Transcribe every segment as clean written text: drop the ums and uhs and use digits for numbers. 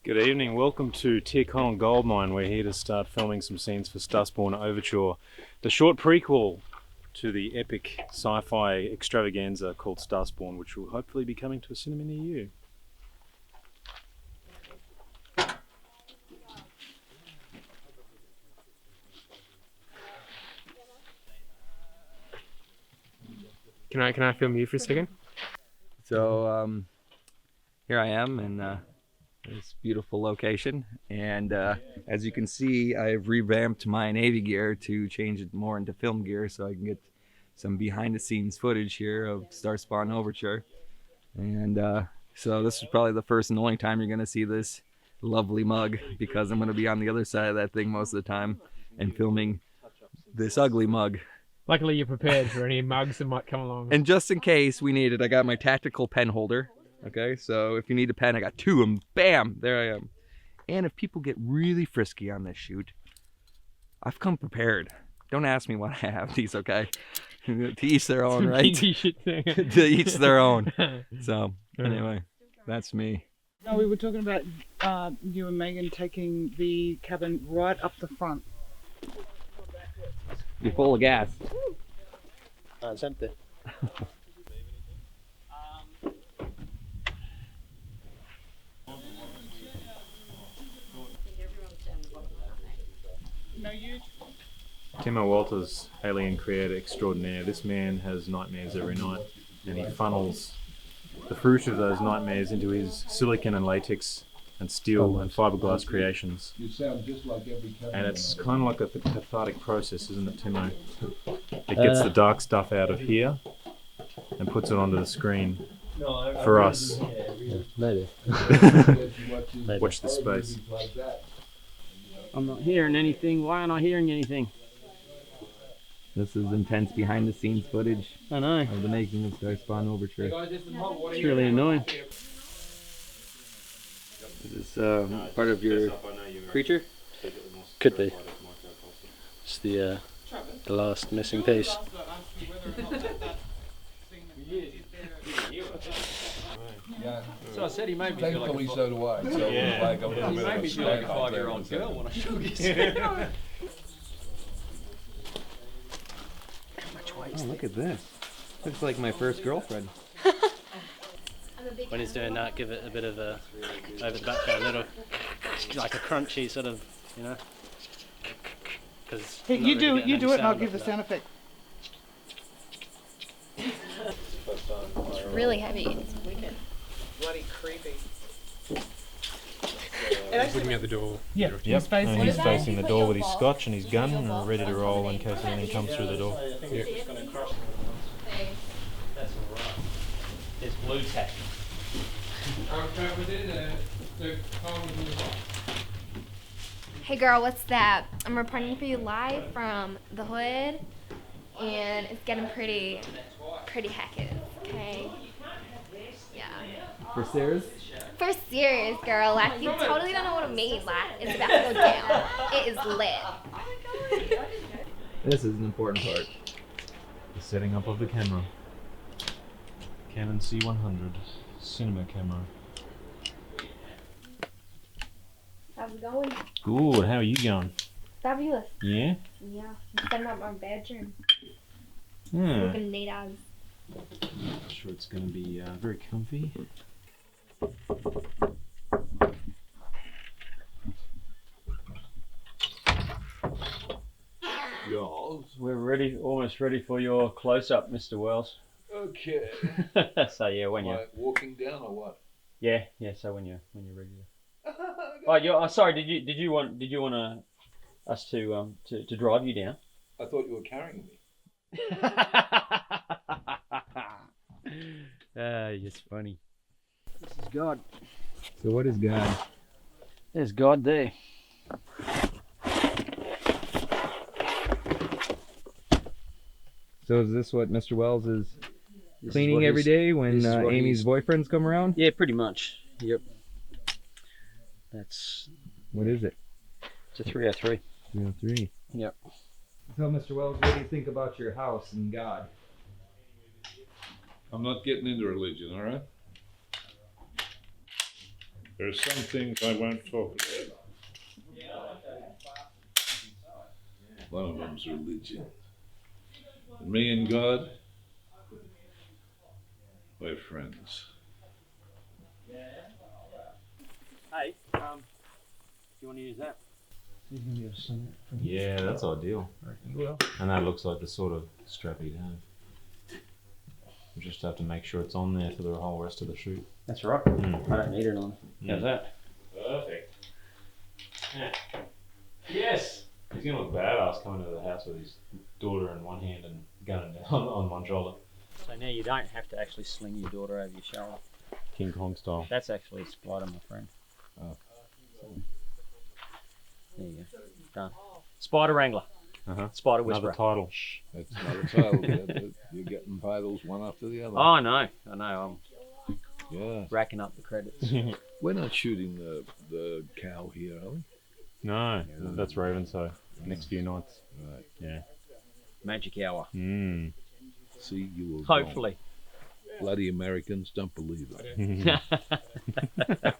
Good evening, welcome to Tirconnell Gold Mine. We're here to start filming some scenes for Starspawn Overture, the short prequel to the epic sci-fi extravaganza called Starspawn, which will hopefully be coming to a cinema near you. Can I film you for a second? So here I am in this beautiful location, and as you can see, I've revamped my Navy gear to change it more into film gear so I can get some behind-the-scenes footage here of Starspawn Overture. And so this is probably the first and only time you're going to see this lovely mug, because I'm going to be on the other side of that thing most of the time and filming this ugly mug. Luckily you're prepared for any mugs that might come along. And just in case we need it, I got my tactical pen holder. Okay, so if you need a pen, I got two, and bam, there I am. And if people get really frisky on this shoot, I've come prepared. Don't ask me what I have these, okay? To each their own, right? To each their own. So anyway, that's me. No, we were talking about you and Megan taking the cabin right up the front. You're full of gas. It's empty. No, you. Timo Walters, alien creator extraordinaire. This man has nightmares every night, and he funnels the fruit of those nightmares into his silicon and latex and steel and fiberglass creations. You sound just like every And it's kind of like a cathartic process, isn't it, Timo? It gets the dark stuff out of here and puts it onto the screen for us. Maybe. Watch the space. I'm not hearing anything. Why aren't I hearing anything? This is intense behind-the-scenes footage I know. of the making of Starspawn Overture. It's really annoying. Is this part of your creature? Could be. It's the last missing piece. Yeah. So I said he made me feel like Thankfully, so do I. So Yeah. like a little he bit made of me a feel like a stand out there 5-year-old with girl that. when I shook his hand. Oh, look at this. Looks like my first girlfriend. When he's doing that, give it a bit of a over the background, little like a crunchy sort of, you know. Because Hey, you do it, and I'll give the sound effect. It's really heavy. It's wicked. Bloody creepy. Looking at the door. Yeah. Yep, and he's facing the door with his scotch and his gun and ready to roll in case anything comes through the door. That's alright. It's blue tack. Hey girl, what's that? I'm reporting for you live from the hood, and it's getting pretty heckin', okay? Yeah. For Sarah's? For serious, girl, like, you totally don't know what I mean, like, it's about to go down. It is lit. This is an important part. The setting up of the camera. Canon C100 cinema camera. How's it going? Good, how are you going? Fabulous. Yeah? Yeah, I'm setting up my bedroom. Hmm. Looking neat as. I'm sure it's going to be very comfy. We're ready, almost ready for your close-up, Mr. Wells. Okay. So yeah, when you Like walking down or what? yeah. So when you're ready. Oh, you're sorry. Did you want us to drive you down? I thought you were carrying me. It's funny. This is God. So what is God? There's God there. So is this what Mr. Wells is This is cleaning what every he's- day when this is what Amy's he's- boyfriends come around? Yeah, pretty much. Yep. That's What is it? it's a 303. 303. Yep. So Mr. Wells, what do you think about your house and God? I'm not getting into religion, all right? There are some things I won't talk about. One of them's religion. And me and God, we're friends. Hey, do you want to use that? Yeah, that's ideal. And that looks like the sort of strap you'd have. We just have to make sure it's on there for the whole rest of the shoot. That's right. Mm. I don't need it on. How's that? Perfect. Yeah. Yes! He's gonna look badass coming to the house with his daughter in one hand and gun on one shoulder. So now you don't have to actually sling your daughter over your shoulder. King Kong style. That's actually a spider, my friend. Oh. So, there you go. Done. Spider Wrangler. Spider Whisperer. Another title. That's not a title. You're getting titles one after the other. Oh, I know. I'm Yeah. racking up the credits. We're not shooting the cow here, are we? No, that's Raven, so next few nights. Right. Yeah. Magic hour. Mm. See, you were Hopefully. wrong. Bloody Americans don't believe it.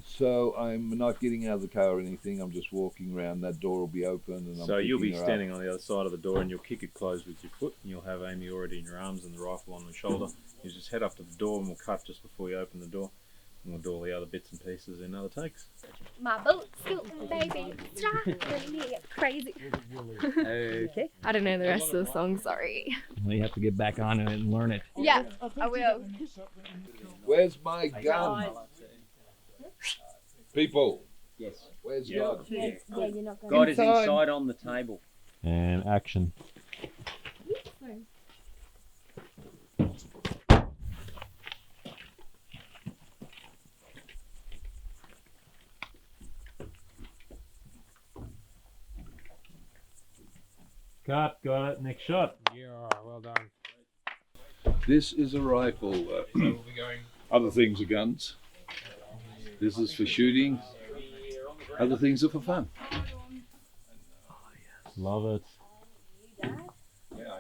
So I'm not getting out of the car or anything. I'm just walking around. That door will be open, and So you'll be picking her standing on the other side of the door and you'll kick it closed with your foot and you'll have Amy already in your arms and the rifle on the shoulder. You just head up to the door and we'll cut just before you open the door. And we'll do all the other bits and pieces in other takes. My boat's scooting, baby. Crazy. Okay. I don't know the rest of the song, sorry. Well, you have to get back on it and learn it. Yeah, I will. Where's my gun? People, Yes. where's Yeah. God? Yeah, you're not going God is inside on the table. And action. Cut, got it, next shot. Yeah, well done. This is a rifle. We'll be going. Other things are guns. This is for shooting. Other things are for fun. Love it.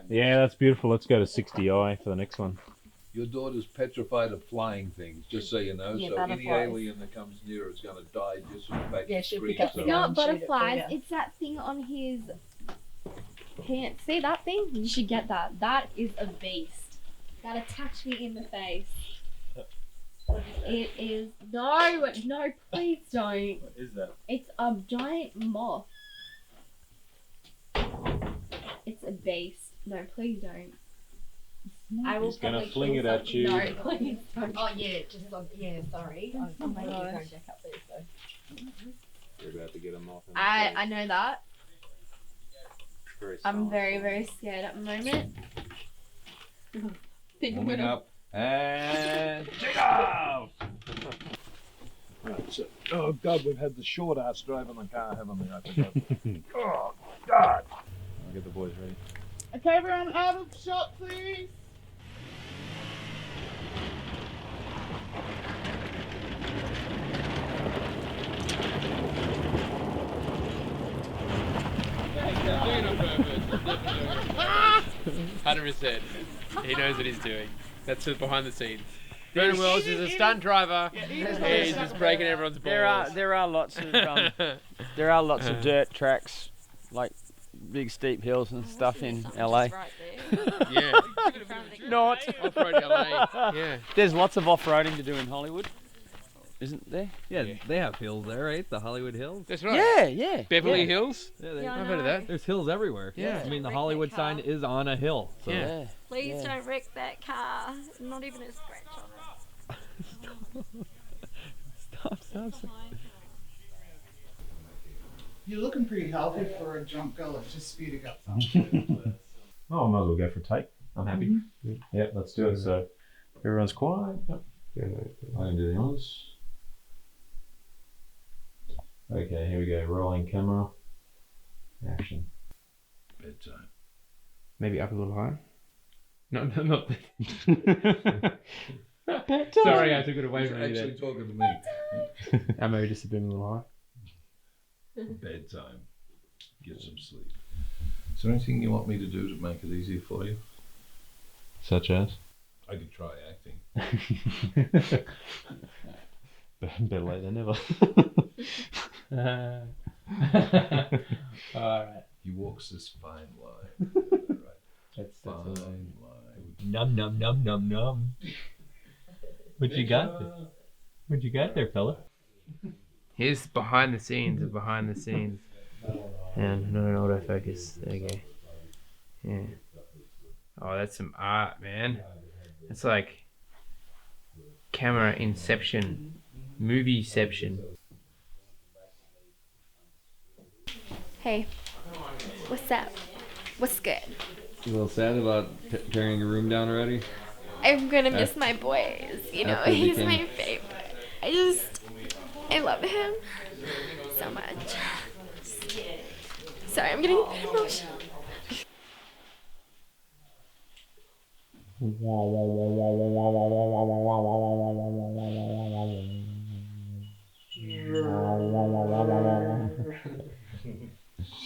Yeah, that's beautiful. Let's go to 60i for the next one. Your daughter's petrified of flying things, just so you know. Yeah, so any butterflies. alien that comes near her is going to die just from the fact Yeah, she she'll pick screams. up the So- gun. Not and shoot it for butterflies, you. it's that thing on his pants. See that thing? You should get that. That is a beast. That attacked me in the face. It is no, please don't. What is that? It's a giant moth. It's a beast. No, please don't. I will He's gonna probably fling kill it at something. you. No, please don't. Oh yeah, just like yeah, sorry. I'm making you go jack up there, so. You're about to get a moth in the I know that. Very I'm silent. very, very scared at the moment. Warming up and take off. Right, so, oh God, we've had the short ass driving the car, haven't we? I think oh God. I'll get the boys ready. Okay, everyone, out of shot, please. Doing it on purpose. 100%. He knows what he's doing. That's the behind the scenes. Vernon Wells is a stunt driver. He's just breaking everyone's balls. There are lots of dirt tracks, like big steep hills and stuff in LA. Yeah. Not. Off-road LA. Yeah. There's lots of off-roading to do in Hollywood, isn't there? Yeah, they have hills there, right? The Hollywood Hills. That's right. Yeah. Beverly yeah. Hills. Yeah, I've heard of that. there's hills everywhere. Yeah. I mean, the Hollywood sign is on a hill. So. Yeah. Please Yeah. don't wreck that car. Not even a scratch on it. Stop. You're looking pretty healthy for a drunk girl that's just speeding up. Oh, I might as well go for a take. I'm happy. Yep, let's do it. So everyone's quiet. Yep. I can do the honors. Okay, here we go. Rolling camera. Action. Bedtime. Maybe up a little higher. No, not that. Sorry, I took it away He's from you actually there. talking to me. Maybe just a bit a little higher. Bedtime. Get some sleep. Is there anything you want me to do to make it easier for you? Such as? I could try acting. Better late than never. Alright. He walks this fine line. That's Fine all. line. Num num num num num. What you got there? What you got there, fella? Here's behind the scenes of behind the scenes. And not an autofocus. There you go. Yeah. Oh, that's some art, man. It's like camera inception, movieception. Hey, what's up? What's good? You a little sad about tearing your room down already? I'm gonna miss my boys. You know, After he's became- my favorite. I love him so much. Sorry, I'm getting a bit emotional.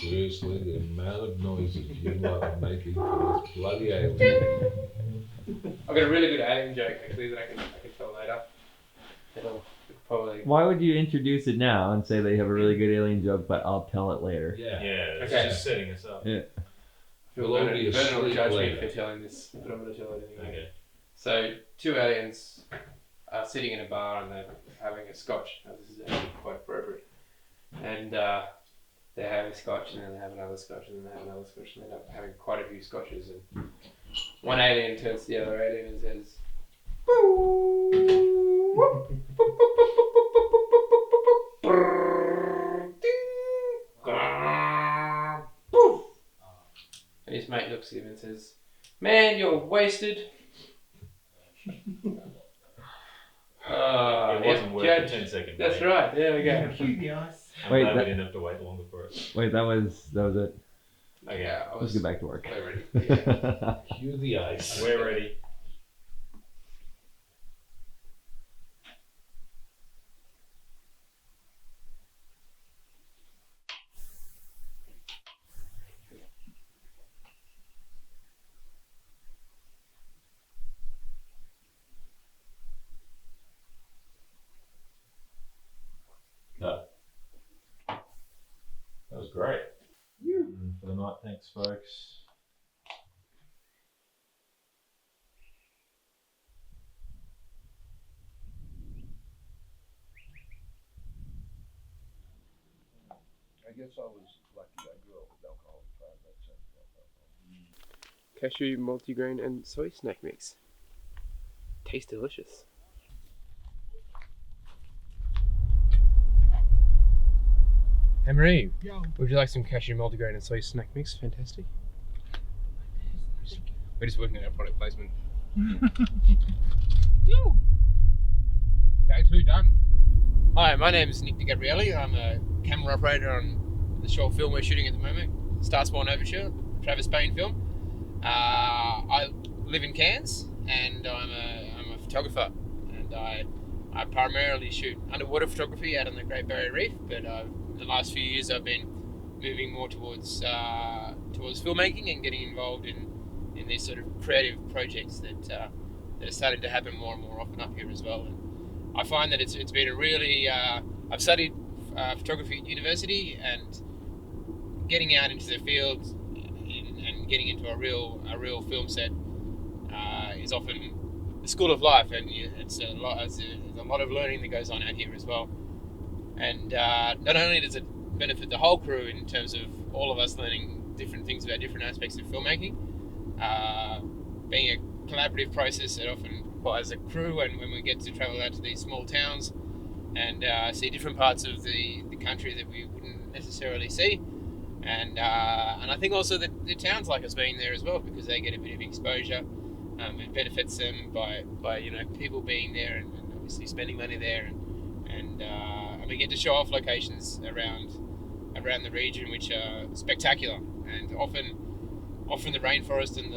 Seriously, the amount of noises you lot are making for this bloody alien. I've got a really good alien joke actually that I can tell later. It'll probably. Why would you introduce it now and say they have a really good alien joke, but I'll tell it later? Yeah. It's Okay. just setting us up. Yeah. We'll all be Vernon will asleep judge me later. for telling this, but I'm going to tell it anyway. Okay. So, two aliens are sitting in a bar and they're having a scotch. Now, this is actually quite appropriate. And they have a scotch and then they have another scotch and then they have another scotch and they end up having quite a few scotches. And one alien turns to the other alien and says, and his mate looks at him and says, "Man, you're wasted." It wasn't worth Judge. the 10-second That's wait. right. There we go. I'm Wait, glad we that- didn't have to wait longer for it. Wait, that was it. Okay, Yeah, I Let's was get back to work. ready. Cue the ice. we're ready. No. That was great. For the night, thanks, folks. I guess I was lucky I grew up with alcohol. Cashew, multigrain, and soy snack mix. Tastes delicious. Hey Marie, would you like some cashew, multigrain, and soy snack mix? Fantastic. We're just working on our product placement. Day 2 done. Hi, my name is Nick DiGabrielli. I'm a camera operator on the short film we're shooting at the moment, Starspawn Overture, Travis Bain film. I live in Cairns and I'm a photographer, and I primarily shoot underwater photography out on the Great Barrier Reef, but the last few years I've been moving more towards filmmaking and getting involved in these sort of creative projects that are starting to happen more and more often up here as well. And I find that it's been a really I've studied photography at university, and getting out into the field and getting into a real film set is often the school of life, and there's a lot of learning that goes on out here as well. And not only does it benefit the whole crew in terms of all of us learning different things about different aspects of filmmaking, being a collaborative process, it often requires a crew, and when we get to travel out to these small towns and see different parts of the country that we wouldn't necessarily see, and I think also that the towns like us being there as well, because they get a bit of exposure. It benefits them by people being there and obviously spending money there, and we get to show off locations around the region which are spectacular, and often the rainforest and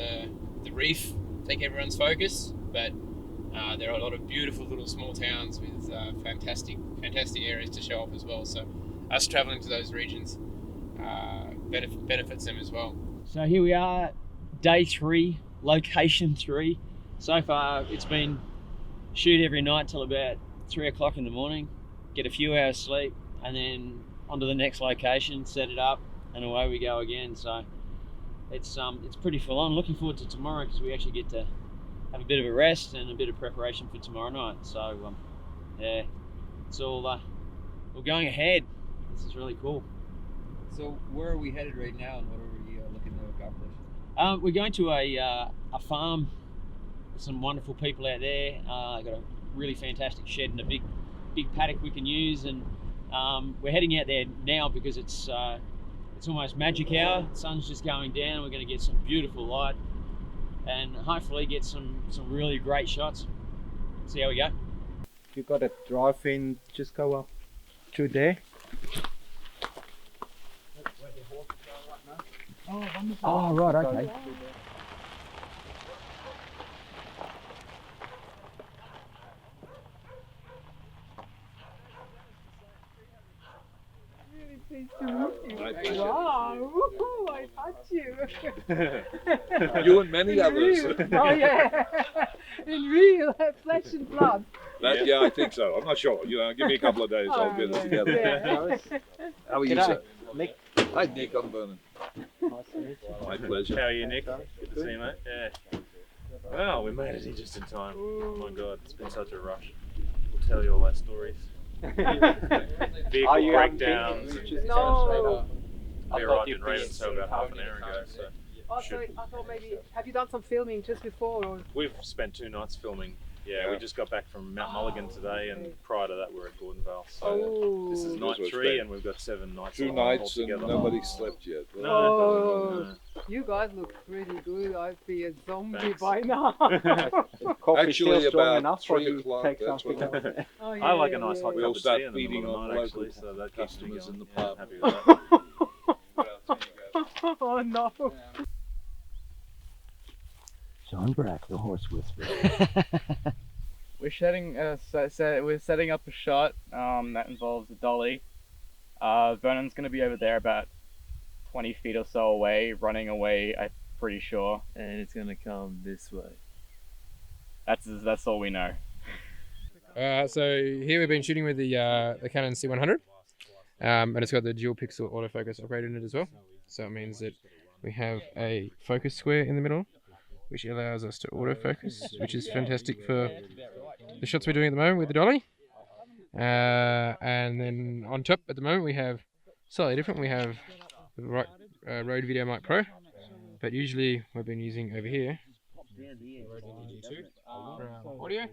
the reef take everyone's focus, but there are a lot of beautiful little small towns with fantastic areas to show off as well. So us travelling to those regions benefits them as well. So here we are, day 3, location 3. So far it's been shoot every night till about 3 o'clock in the morning, get a few hours sleep, and then onto the next location, set it up, and away we go again. So it's pretty full on. Looking forward to tomorrow because we actually get to have a bit of a rest and a bit of preparation for tomorrow night. So yeah, it's all going ahead. This is really cool. So where are we headed right now, and what are we looking to accomplish? We're going to a farm with some wonderful people out there. Got a really fantastic shed and a big paddock we can use, and we're heading out there now because it's almost magic hour. The sun's just going down. We're going to get some beautiful light and hopefully get some really great shots. See how we go. You got a drive-in, just go up to there. Oh, wonderful. Oh, right, okay. Really pleased to meet My you. pleasure. Wow, woohoo, I touch you. You and many In others. real. Oh yeah, in real, flesh and blood. Yeah, I think so. I'm not sure. You know, give me a couple of days, I'll get it together. Yeah. How are you, G'day. sir? Nick. Hi, Nick. I'm Vernon. Nice to meet you. My pleasure. How are you, Nick? Good to see you, mate. Yeah. Well, we made it in just in time. Oh my God, it's been such a rush. We'll tell you all our stories. Vehicle Oh, you haven't been breakdowns. in- just- No. We arrived in Ravenshoe about half an hour ago, so Also, I thought maybe, have you done some filming just before? Or? we've spent 2 nights filming. Yeah, we just got back from Mount Mulligan today, and prior to that we were at Gordonvale. So this is night 3, and we've got 7 nights. 2 nights and nobody slept yet. Oh, you guys look pretty good. I'd be a zombie Thanks. by now. Coffee Actually, still strong about enough, or 3 you o'clock, take that's something when else? Oh, I like a nice hot we'll cup of start tea in the feeding middle of on the night, actually, local so that keeps me customers in the yeah, pub. happy with that. Oh no. John Brack, the horse whisperer. We're we're setting up a shot that involves a dolly. Vernon's gonna be over there about 20 feet or so away, running away, I'm pretty sure. And it's gonna come this way. That's all we know. So here we've been shooting with the Canon C100, and it's got the dual pixel autofocus operated in it as well. So it means that we have a focus square in the middle, which allows us to autofocus, which is fantastic for the shots we're doing at the moment with the dolly. And then on top at the moment we have slightly different. We have the Rode Video Mic Pro, but usually we've been using over here audio,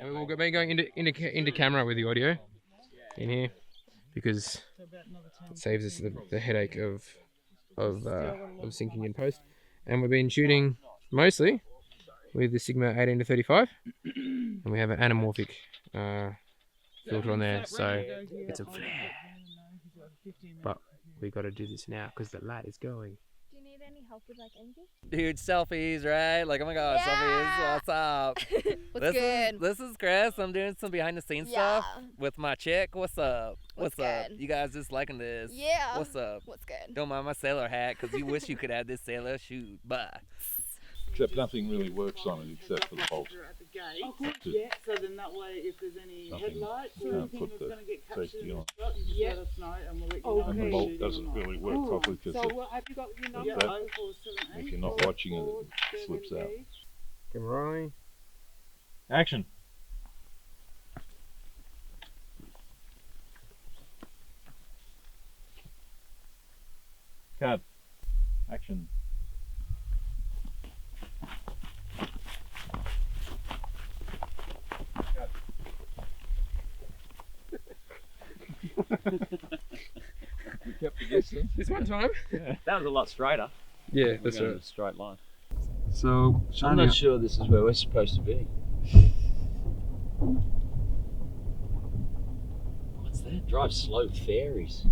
and we've been going into camera with the audio in here because it saves us the headache of syncing in post. And we've been shooting mostly with the Sigma 18-35, and we have an anamorphic filter on there, so it's a flare. But we got to do this now because the light is going. Do you need any help with like anything? Dude, selfies, right? Like, oh my god, selfies, what's up? What's good? This is Kris. I'm doing some behind the scenes stuff with my chick. What's up? What's up? good? You guys just liking this? Yeah. What's up? What's good? Don't mind my sailor hat, because you wish you could have this sailor shoot. Bye. Except nothing really works on it except for the bolt. Oh, good. Yeah, so then that way if there's any headlights or anything that's going to get captured in the shot, you just let us know and we'll let you know. And the bolt doesn't really work properly because So have you got your number? if you're not watching it, it slips out. Camera rolling. Action. Cut. Action. We kept the distance. This one time. That was a lot straighter. Yeah, We're that's going right. in a straight line. So, I'm not sure this is where we're supposed to be. What's that? Drive slow fairies.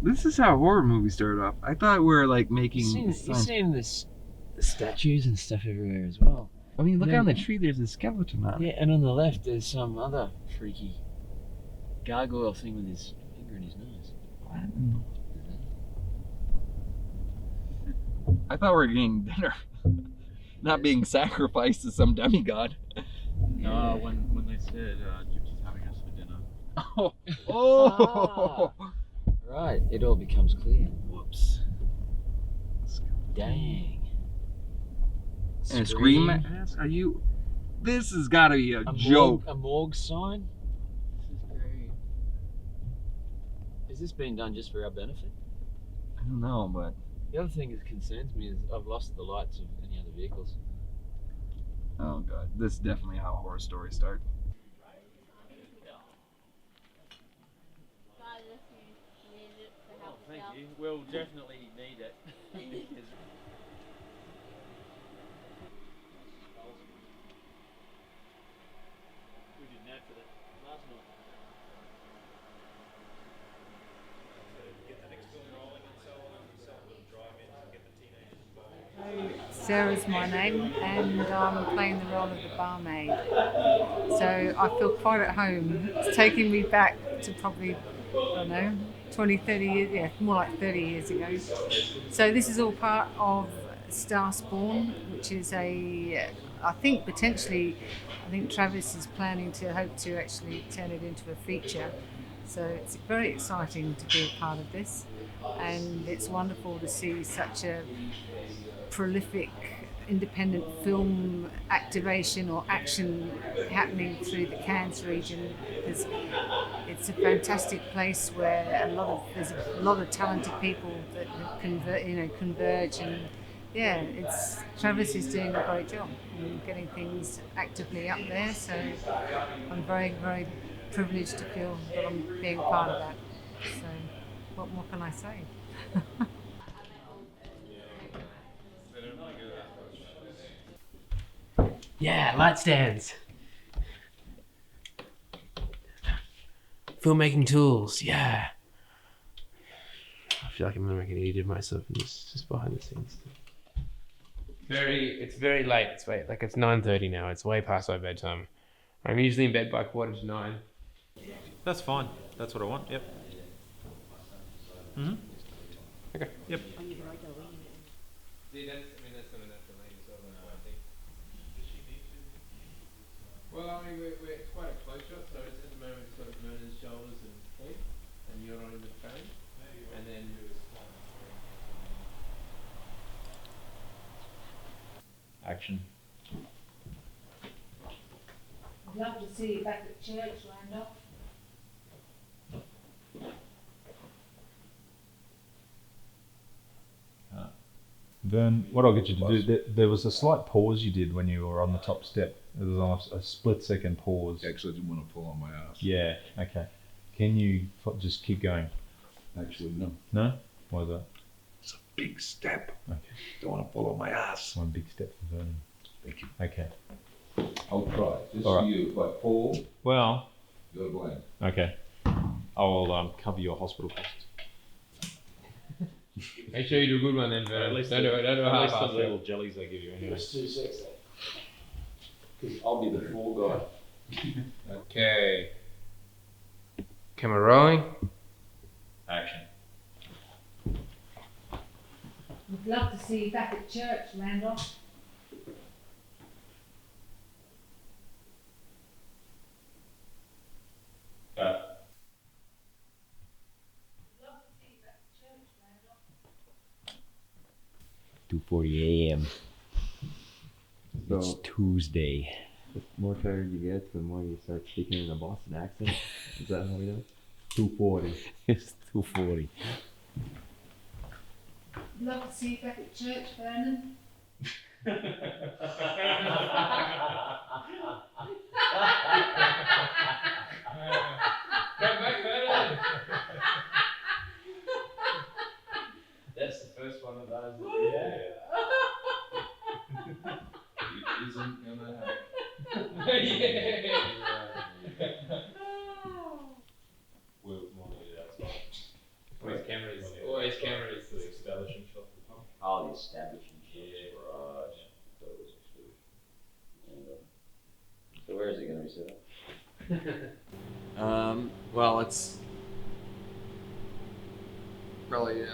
this is how horror movies start off. I thought we were like making. You've seen the statues and stuff everywhere as well. I mean, look Yeah. on the tree. There's a skeleton on it. Yeah, and on the left there's some other freaky gargoyle thing with his finger in his nose. I thought we were getting dinner. not being sacrificed to some demigod. No, when they said Gypsy's having us for dinner. Oh! Right, it all becomes clear. Whoops. Dang. And a scream mask? Are you? This has got to be a joke. A morgue sign? This is great. Is this being done just for our benefit? I don't know, but The other thing that concerns me is I've lost the lights of any other vehicles. oh god, this is definitely how horror stories start. Oh, thank you. We'll definitely need it. We didn't add for that last night. Sarah's my name, and I'm playing the role of the barmaid. So I feel quite at home. It's taking me back to probably, I don't know, 20, 30 years, yeah, more like 30 years ago. So this is all part of Starspawn, which is I think Travis is planning to hope to actually turn it into a feature. So it's very exciting to be a part of this, and it's wonderful to see such a prolific independent film activation or action happening through the Cairns region, because it's a fantastic place where there's a lot of talented people that converge, and yeah, Travis is doing a great job and getting things actively up there. So I'm very, very privileged to feel that I'm being part of that. So what more can I say? Yeah, light stands. Filmmaking tools, yeah. I feel like I'm gonna make an idiot of myself in this, just behind the scenes stuff. It's very late. It's 9:30 now. It's way past my bedtime. I'm usually in bed by 8:45. That's fine. That's what I want. Yep. Mhm. Okay. Yep. See, that's not enough for me, so I think. Well, I mean, it's quite a close shot, so it's, at the moment it's sort of Myrna's shoulders and head, and you're not in the frame, and then Action. I'd love to see you back at church, Randolph. Vern, what I'll get you to do, there was a slight pause you did when you were on the top step. There was a split-second pause. Actually, I didn't want to pull on my ass. Yeah, okay. Can you just keep going? Actually, no. No? Why is that? It's a big step. Okay. Don't want to pull on my ass. One big step for Vernon. Thank you. Okay. I'll try. Just All for right. you. If I fall, Well, you're blank. okay. I will cover your hospital costs. make sure you do a good one then, Vern. Don't do a half-ass the little jellies they give you anyway. It's too sexy. Because I'll be the fall guy. Okay. Camera rolling. Action. I'd love to see you back at church, Randolph. Cut. 2:40 a.m. So, It's Tuesday. the more tired you get, the more you start speaking in a Boston accent. Is that how we do it? 240. It's 2:40. I'd love to see you back at church, Vernon. Come back, Vernon. That's the first one of those. It isn't gonna happen. We'll monitor that outside. Always cameras. Always cameras. The establishing shot. Oh, the establishing shots. Yeah. Right. So it was excluded. So where is it going to be set up? Well, it's probably a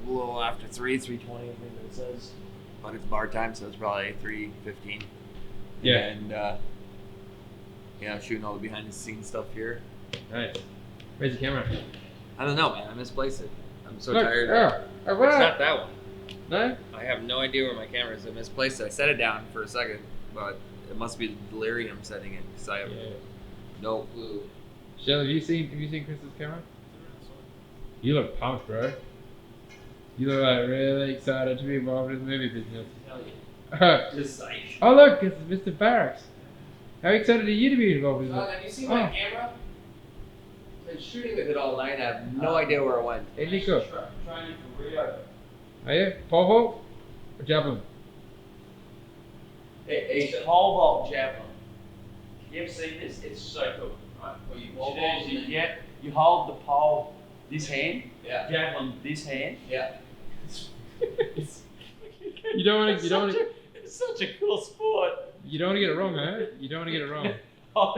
little after 3:20, I think it says. but it's bar time, so it's probably 3:15. Yeah. And yeah, shooting all the behind the scenes stuff here. Nice. Where's the camera? I don't know, man. I misplaced it. I'm so Look, tired. oh, It's not that one. No? I have no idea where my camera is. I misplaced it. I set it down for a second, but it must be the delirium setting it because I have no clue. Shell, have you seen Kris's camera? You look pumped, bro. You look like really excited to be involved in the movie business. Hell yeah. Just psyched. Oh look, it's Mr. Barracks. How excited are you to be involved in this? Have you seen my camera? I've been shooting with it all night. I have no idea where it went. Hey Nico. Trying it for Rio. Are you? Pole vault or javelin? It's pole vault javelin. You ever seen this? It's so cool. Right? You hold the pole this hand, javelin this hand. Yeah. You don't want to. It's such a cool sport. You don't want to get it wrong, huh? You don't want to get it wrong. Oh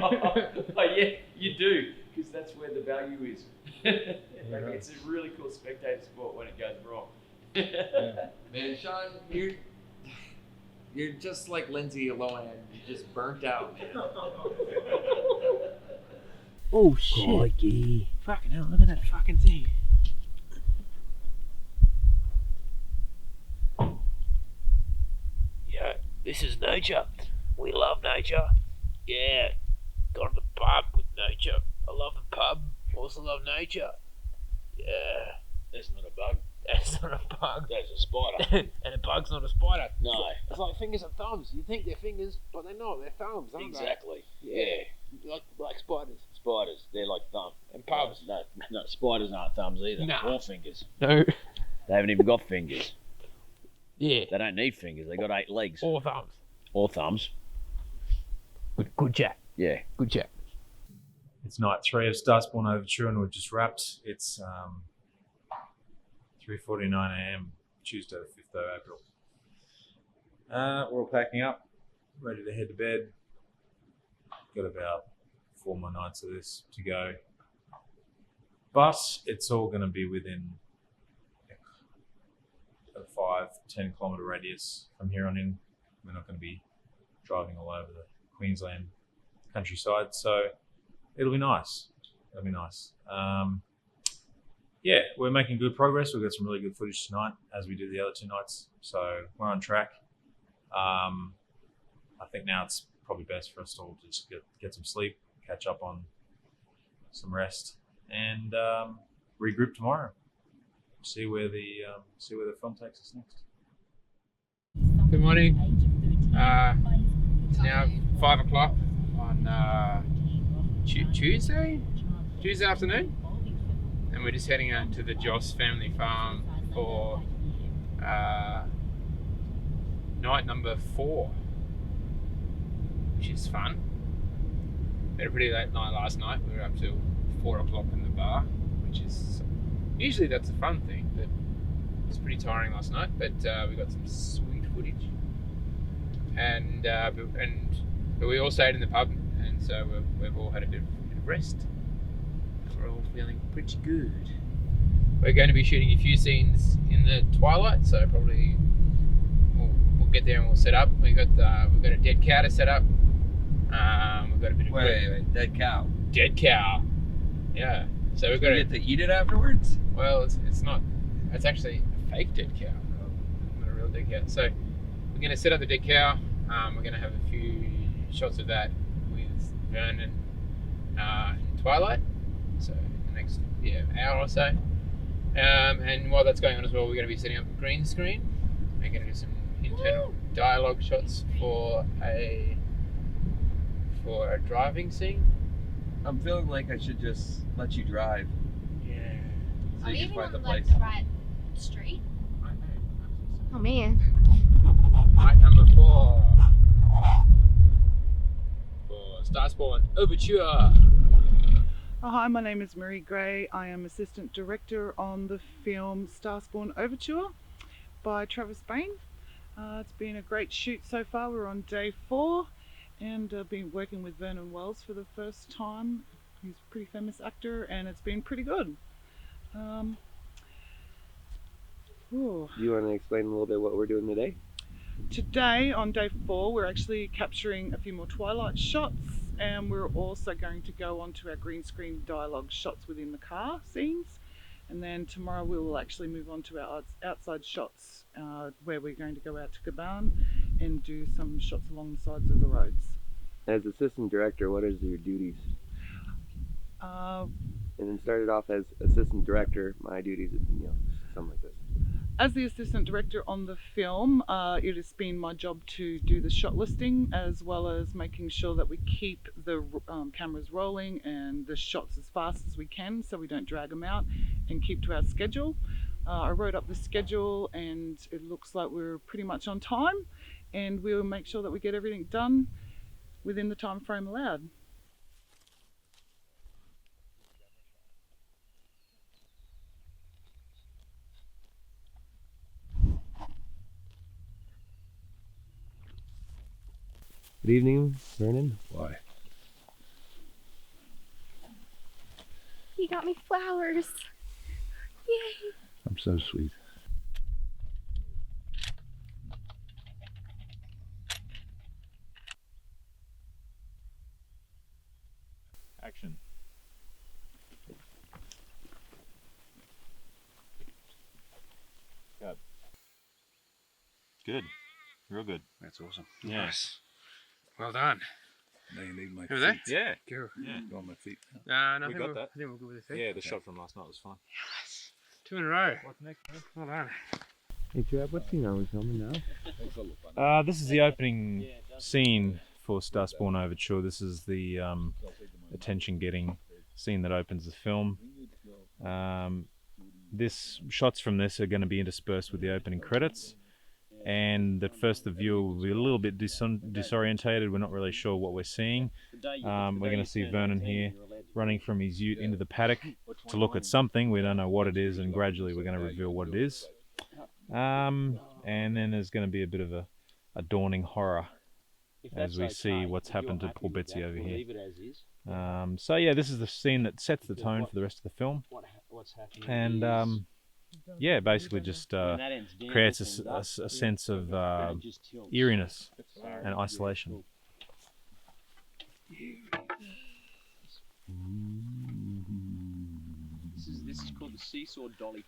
yeah, you do, because that's where the value is. It's a really cool spectator sport when it goes wrong. Man, Sean, you're just like Lindsay Lohan. You're just burnt out, man. Oh shit! Crikey. Fucking hell! Look at that fucking thing. Yeah, this is nature. We love nature. Yeah, go to the pub with nature. I love the pub. Also love nature. Yeah. That's not a bug. That's not a bug. That's a spider. And a bug's not a spider. No. It's like fingers and thumbs. You think they're fingers, but they're not. They're thumbs, aren't Exactly. they? Yeah. Like spiders. Spiders, they're like thumbs. And pubs. No, spiders aren't thumbs either. Nah. Or fingers. No. They haven't even got fingers. Yeah. They don't need fingers. They got 8 legs. Or thumbs. Or thumbs. Good chat. Yeah. Good chat. It's night 3 of Starspawn Overture, and we've just wrapped. It's 3:49 a.m. Tuesday, the 5th of April. We're all packing up, ready to head to bed. Got about 4 more nights of this to go, but it's all going to be within a 5-10 kilometre radius from here on in. We're not going to be driving all over the Queensland countryside, so it'll be nice. It'll be nice. Yeah, we're making good progress. We've got some really good footage tonight, as we did the other 2 nights, so we're on track. I think now it's probably best for us all to just get some sleep, catch up on some rest, and regroup tomorrow. See where the film takes us next. Good morning. It's now 5 o'clock on Tuesday afternoon, and we're just heading out to the Joss family farm for night number 4, which is fun. Had a pretty late night last night. We were up till 4 o'clock in the bar, which is usually that's a fun thing, but it's pretty tiring last night. But we got some sweet footage, and but we all stayed in the pub, and so we've all had a bit of rest. We're all feeling pretty good. We're going to be shooting a few scenes in the twilight, so probably we'll get there and we'll set up. We've got a dead cow to set up. We've got a bit of wait, dead cow. Dead cow. Yeah. So we've got to get to eat it afterwards. Well, it's not. It's actually a fake dead cow, not a real dead cow. So we're going to set up the dead cow. We're going to have a few shots of that with Vernon in twilight. So the next hour or so. And while that's going on as well, we're going to be setting up a green screen. We're going to do some internal dialogue shots for a driving scene. I'm feeling like I should just let you drive. Yeah. So you can find the place. The right street? Oh man. Night number 4 for Starspawn Overture. Oh, hi, my name is Marie Gray. I am Assistant Director on the film Starspawn Overture by Travis Bain. It's been a great shoot so far. We're on day 4 and I've been working with Vernon Wells for the first time. He's a pretty famous actor and it's been pretty good. Do you want to explain a little bit what we're doing today? Today, on day 4, we're actually capturing a few more twilight shots, and we're also going to go on to our green screen dialogue shots within the car scenes. And then tomorrow we will actually move on to our outside shots, where we're going to go out to Caban and do some shots along the sides of the roads. As assistant director, what is your duties? And then started off as assistant director, my duties, something like this. As the assistant director on the film, it has been my job to do the shot listing, as well as making sure that we keep the cameras rolling and the shots as fast as we can so we don't drag them out and keep to our schedule. I wrote up the schedule and it looks like we're pretty much on time, and we'll make sure that we get everything done within the time frame allowed. Good evening, Vernon. Why? You got me flowers. Yay. I'm so sweet. Action. Cut. Good. Real good. That's awesome. Yes. Well done. Now you need my Who was that? feet. Yeah. Go. Yeah. Go on my feet. No, We got that. I think we're good with this. Yeah, the shot from last night was fun. Yes. 2 in a row. What's next, man? Well done. Hey, Trav, what scene are we filming now? This is the opening scene for Starspawn Overture. This is the attention-getting scene that opens the film. Shots from this are going to be interspersed with the opening credits, and at first the viewer will be a little bit disorientated. We're not really sure what we're seeing. We're going to see Vernon here running from his ute into the paddock to look at something. We don't know what it is, and gradually we're going to reveal what it is. And then there's going to be a bit of a dawning horror as we see what's happened to poor Betsy over here. So yeah, this is the scene that sets the tone for the rest of the film, and yeah, basically just creates a sense of eeriness and isolation. This is called the seesaw dolly.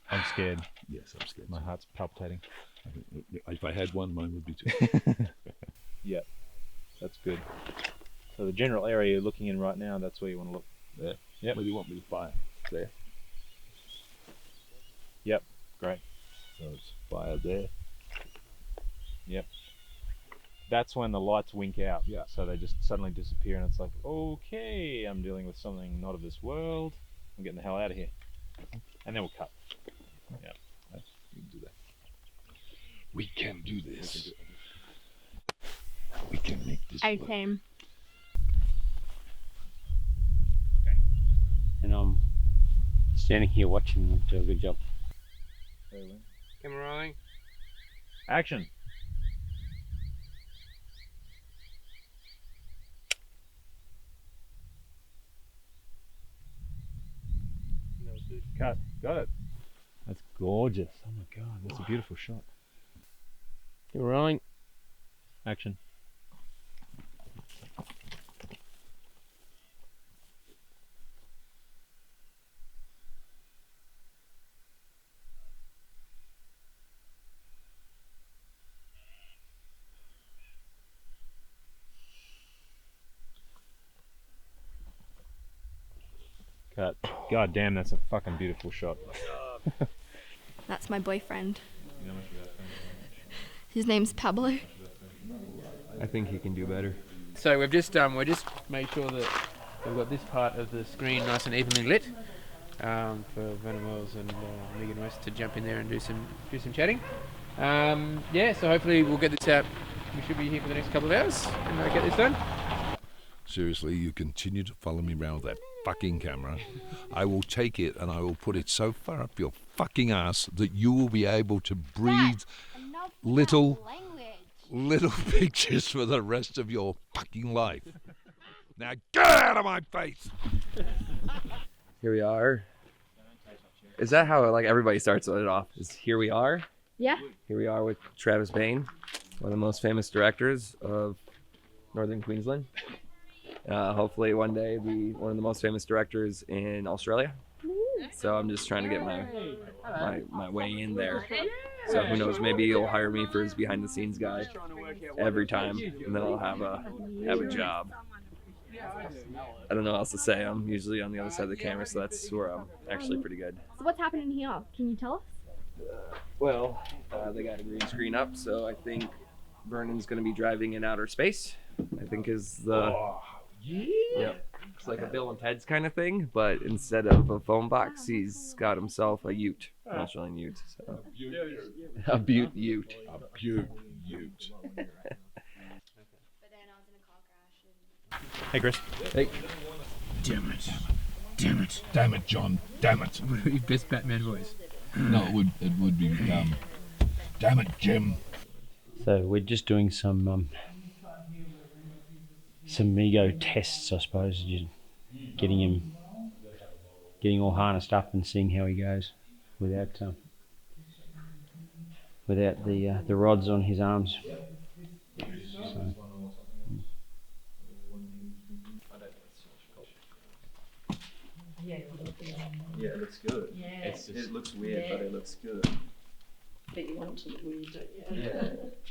I'm scared. Yes, I'm scared. My heart's palpitating. If I had one, mine would be too. Yep, that's good. So the general area you're looking in right now, that's where you want to look. There. Yep. Where do you want me to fire? There. Yep, great. So it's fire there. Yep. That's when the lights wink out. Yeah. So they just suddenly disappear, and it's like, okay, I'm dealing with something not of this world. I'm getting the hell out of here. And then we'll cut. Yeah. We can do that. We can do this. We can make this work. Okay. And I'm standing here watching them do a good job. Camera rolling. Action. That was good. Cut. Got it. That's gorgeous. Oh my god, that's a beautiful shot. Camera rolling. Action. Cut. God damn, that's a fucking beautiful shot. That's my boyfriend. You know how much you got? His name's Pablo. I think he can do better. So we're just made sure that we've got this part of the screen nice and evenly lit for Vernon Wells and Megan West to jump in there and do some chatting. Yeah, so hopefully we'll get this out. We should be here for the next couple of hours and get this done. Seriously, you continue to follow me around with that fucking camera. I will take it and I will put it so far up your fucking ass that you will be able to breathe little pictures for the rest of your fucking life. Now get out of my face! Here we are. Is that how like everybody starts it off? Is here we are? Yeah. Here we are with Travis Bain, one of the most famous directors of Northern Queensland. Hopefully one day be one of the most famous directors in Australia. So I'm just trying to get my way in there. So who knows, maybe he'll hire me for his behind the scenes guy every time, and then I'll have a job. I don't know what else to say. I'm usually on the other side of the camera, so that's where I'm actually pretty good. So what's happening here? Can you tell us? Well, they got a green screen up, so I think Vernon's going to be driving in outer space. I think is the it's like a Bill and Ted's kind of thing, but instead of a phone box, he's got himself a ute, an Australian ute. So. A butte ute. A butte ute. Hey, Kris. Hey. Damn it. Damn it. Damn it, John. Damn it. What would be best Batman voice? No, it would be damn it, Jim. So we're just doing some ego tests, I suppose. Just getting all harnessed up and seeing how he goes without the rods on his arms. So. Yeah, it looks good. Yeah. It looks weird, but it looks good. But you want it to look weird, don't you?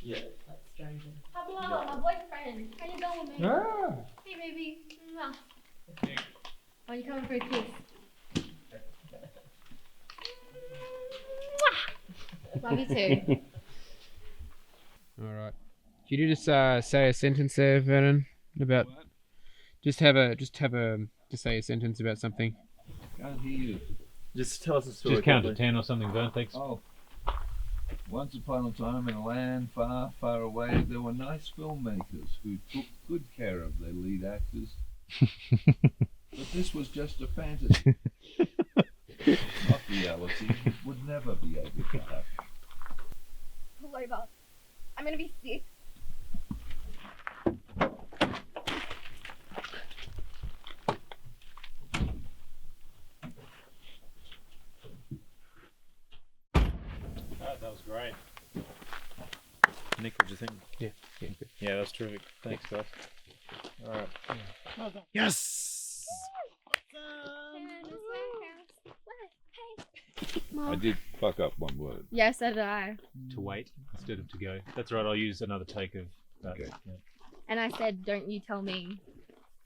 Yeah. Like stranger. Hello, my boyfriend. How you going, baby? Ah. Hey, baby. Mwah. Are you coming for a kiss? Mwah. Love you too. All right. Could you just say a sentence there, Vernon, about just say a sentence about something. Can't hear you. Just tell us a story. Just count to 10 or something, Vern. Thanks. Oh. Once upon a time in a land far, far away, there were nice filmmakers who took good care of their lead actors. But this was just a fantasy. Not reality. It would never be able to happen. Pull over. I'm gonna be sick. That was great. Nick, what'd you think? Yeah, that's terrific. Thanks, guys. All right. Well done. Yes! I did fuck up one word. Yes, so did I. To wait instead of to go. That's right, I'll use another take of that. Okay. Yeah. And I said, don't you tell me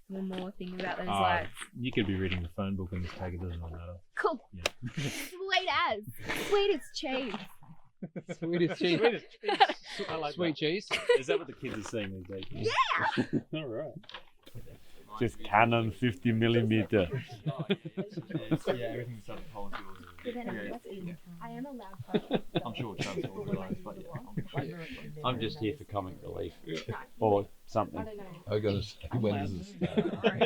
one more thing about those lights. You could be reading the phone book in this take, it doesn't really matter. Cool. Yeah. Sweet as. Sweet as cheese. Sweet as cheese. I like Sweet that. cheese. Is that what the kids are saying these days? Yeah! All right. Just Canon 50mm. Yeah, everything's on policy. I am allowed. I'm sure Travis will realise, but yeah. I'm just here for comic relief or something. I gotta say, when does it start?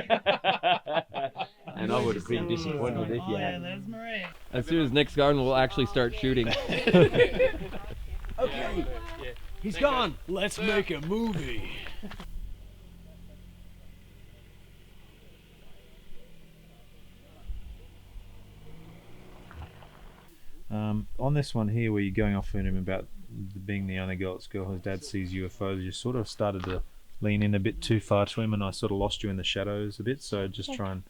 And I would have been disappointed if you hadn't. There's Marie. As soon as Nick's gone, we'll actually start shooting. Okay, he's gone. Let's make a movie. On this one here, where you're going off on him about being the only girl at school whose dad sees UFOs, you sort of started to lean in a bit too far to him, and I sort of lost you in the shadows a bit. So just try and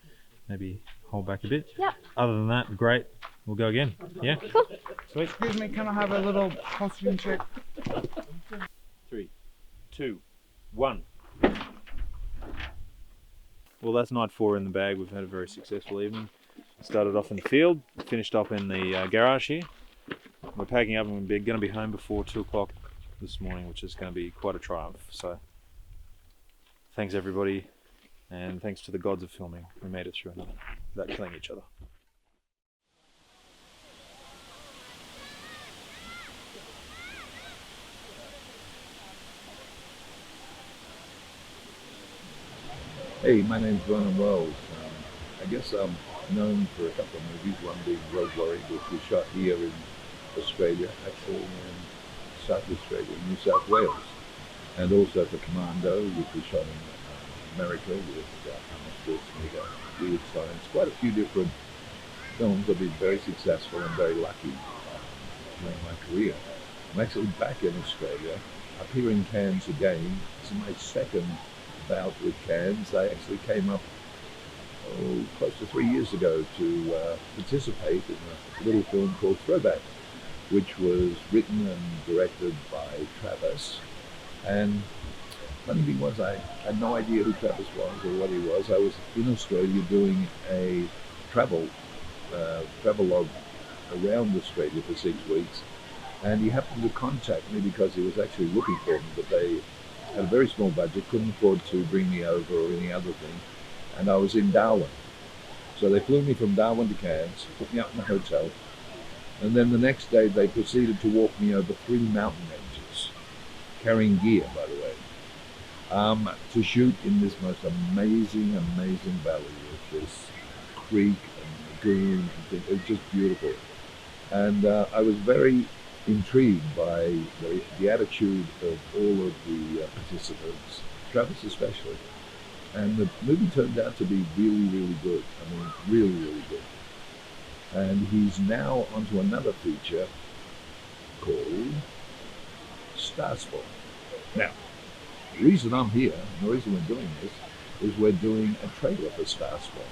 maybe hold back a bit. Yep. Other than that, great. We'll go again. Yeah. Cool. Sweet. Excuse me, can I have a little costume check? 3, 2, 1. Well, that's night 4 in the bag. We've had a very successful evening. Started off in the field, finished up in the garage here. We're packing up and we're going to be home before 2 o'clock this morning, which is going to be quite a triumph. So, thanks everybody, and thanks to the gods of filming. We made it through another without killing each other. Hey, my name's Vernon Wells. I guess I'm known for a couple of movies, one being Road Warrior, which we shot here in Australia, actually in South Australia, New South Wales, and also for Commando, which we shot in America with Arnold Schwarzenegger, Weird Science, quite a few different films. I've been very successful and very lucky during my career. I'm actually back in Australia, up here in Cairns again. This is my second bout with Cairns. I actually came up close to 3 years ago to participate in a little film called Throwback, which was written and directed by Travis. And funny thing was, I had no idea who Travis was or what he was. I was in Australia doing a travel log around Australia for 6 weeks, and he happened to contact me because he was actually looking for me, but they had a very small budget, couldn't afford to bring me over or any other thing, and I was in Darwin. So they flew me from Darwin to Cairns, put me up in a hotel, and then the next day they proceeded to walk me over 3 mountain ranges, carrying gear, by the way, to shoot in this most amazing valley with this creek and lagoon. It was just beautiful. And I was very intrigued by the attitude of all of the participants, Travis especially. And the movie turned out to be really good. I mean, really good. And he's now onto another feature called Starspawn. Now, the reason I'm here, and the reason we're doing this, is we're doing a trailer for Starspawn.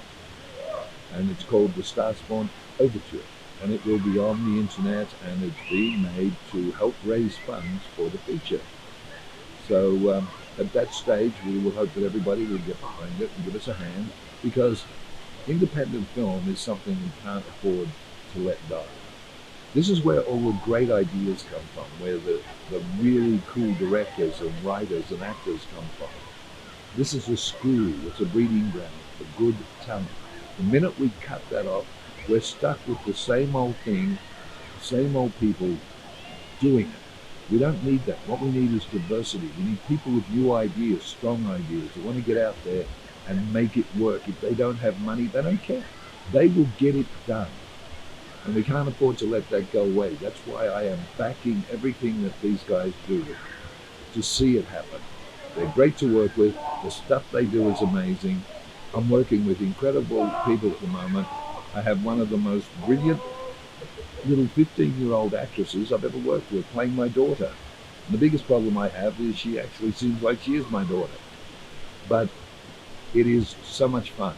And it's called the Starspawn Overture. And it will be on the internet, and it's being made to help raise funds for the feature. So at that stage, we will hope that everybody will get behind it and give us a hand, because independent film is something we can't afford to let die. This is where all the great ideas come from, where the really cool directors and writers and actors come from. This is a school, it's a breeding ground for good talent. The minute we cut that off, we're stuck with the same old thing, the same old people doing it. We don't need that. What we need is diversity. We need people with new ideas, strong ideas, who want to get out there and make it work. If they don't have money, they don't care. They will get it done. And we can't afford to let that go away. That's why I am backing everything that these guys do to see it happen. They're great to work with. The stuff they do is amazing. I'm working with incredible people at the moment. I have one of the most brilliant little 15-year-old actresses I've ever worked with playing my daughter. And the biggest problem I have is she actually seems like she is my daughter. But it is so much fun.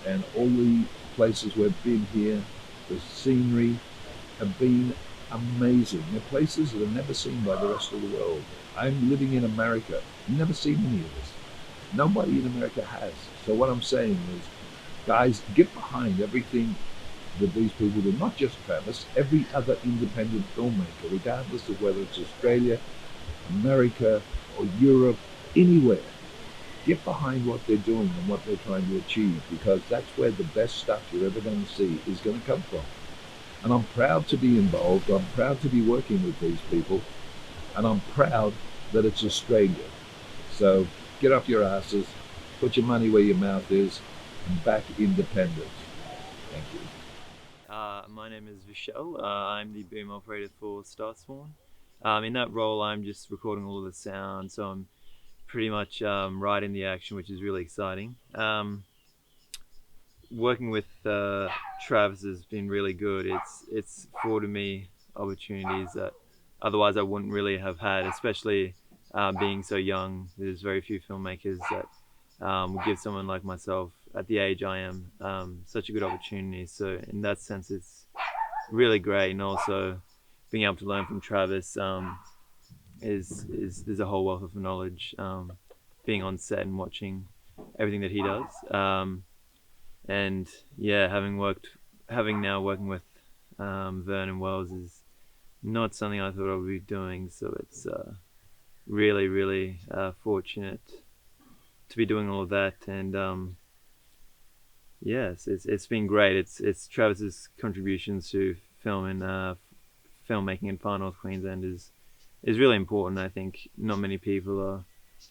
And all the places we've been here, the scenery have been amazing. They're places that are never seen by the rest of the world. I'm living in America. I've never seen any of this. Nobody in America has. So what I'm saying is, guys, get behind everything that these people do, not just Travis, every other independent filmmaker, regardless of whether it's Australia, America, or Europe, anywhere. Get behind what they're doing and what they're trying to achieve, because that's where the best stuff you're ever going to see is going to come from. And I'm proud to be involved, I'm proud to be working with these people, and I'm proud that it's Australia. So get off your asses, put your money where your mouth is, and back independence. Thank you. My name is Vishal. I'm the boom operator for Starspawn. In that role, I'm just recording all of the sound, so I'm pretty much right in the action, which is really exciting. Working with Travis has been really good. It's afforded me opportunities that otherwise I wouldn't really have had, especially being so young. There's very few filmmakers that would give someone like myself, at the age I am, such a good opportunity. So in that sense, it's really great. And also being able to learn from Travis is there's a whole wealth of knowledge, being on set and watching everything that he does. And yeah, having now working with Vernon Wells is not something I thought I would be doing. So it's really fortunate to be doing all of that. And yes, it's been great. It's Travis's contributions to film and filmmaking in far north Queensland is really important. I think not many people are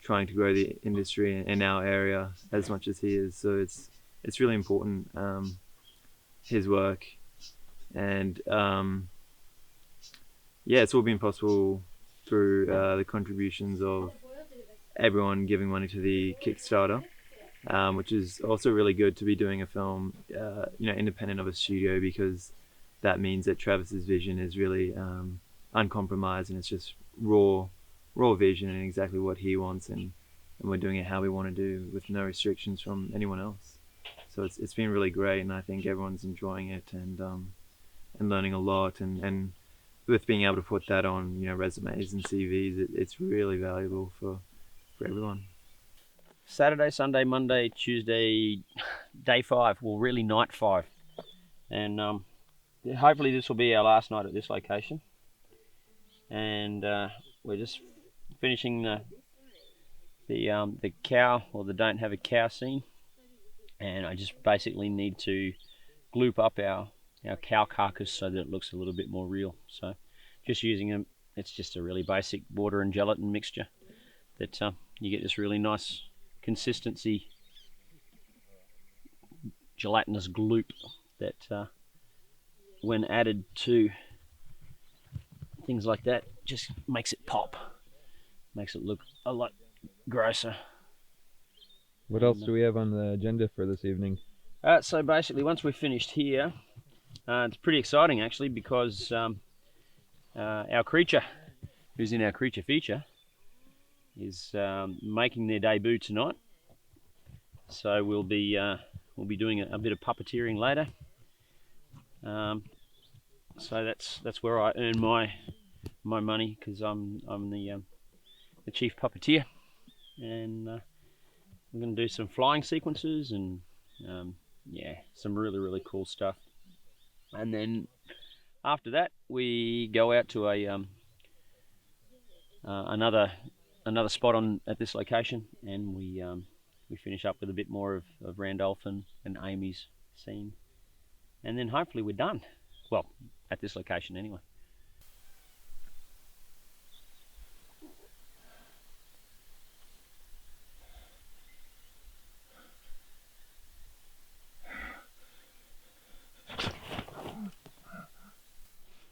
trying to grow the industry in our area as much as he is. So it's really important, his work. And yeah, it's all been possible through the contributions of everyone giving money to the Kickstarter, which is also really good to be doing a film, independent of a studio, because that means that Travis's vision is really uncompromised, and it's just raw vision and exactly what he wants, and we're doing it how we want to do with no restrictions from anyone else. So it's been really great, and I think everyone's enjoying it and learning a lot, and with being able to put that on, you know, resumes and CVs, it's really valuable for everyone. Saturday, Sunday, Monday, Tuesday, day 5. Well, really night 5. And hopefully this will be our last night at this location. And we're just finishing the cow, or the don't have a cow scene. And I just basically need to gloop up our cow carcass so that it looks a little bit more real. So just using them, it's just a really basic water and gelatin mixture that you get this really nice consistency gelatinous gloop that when added to things like that just makes it pop, makes it look a lot grosser. What else do we have on the agenda for this evening? So basically once we're finished here, it's pretty exciting actually, because our creature, who's in our creature feature, is making their debut tonight. So we'll be doing a bit of puppeteering later. So that's where I earn my money, because I'm the chief puppeteer, and I'm going to do some flying sequences and yeah, some really cool stuff. And then after that we go out to a another spot at this location, and we finish up with a bit more of Randolph and Amy's scene, and then hopefully we're done. Well, at this location anyway.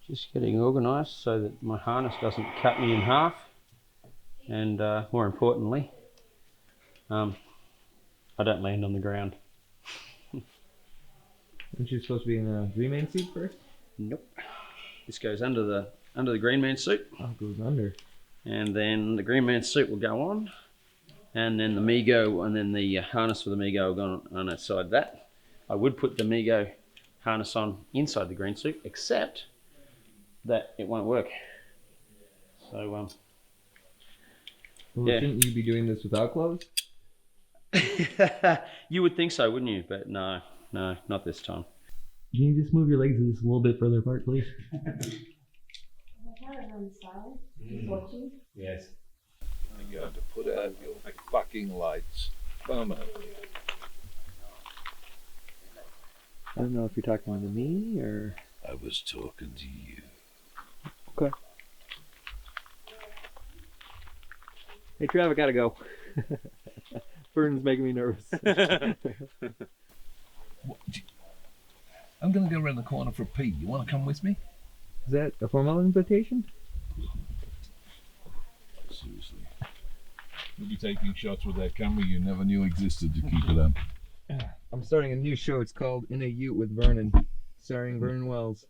Just getting organised so that my harness doesn't cut me in half, and more importantly, I don't land on the ground. Aren't you supposed to be in a green man suit first? Nope. This goes under the green man suit. Oh, it goes under. And then the green man suit will go on, and then the Mego, and then the harness for the Mego will go on outside that. I would put the Mego harness on inside the green suit, except that it won't work. So well, yeah. Shouldn't you be doing this without clothes? You would think so, wouldn't you? But no, not this time. Can you just move your legs just a little bit further apart, please? Yes. You're going to put out your fucking lights permanently. I don't know if you're talking to me or... I was talking to you. Okay. Hey Trav, I gotta go. Vernon's making me nervous. I'm going to go around the corner for a pee. You want to come with me? Is that a formal invitation? Seriously. You'll be taking shots with that camera you never knew existed to keep it up. I'm starting a new show. It's called In a Ute with Vernon, starring Vernon Wells.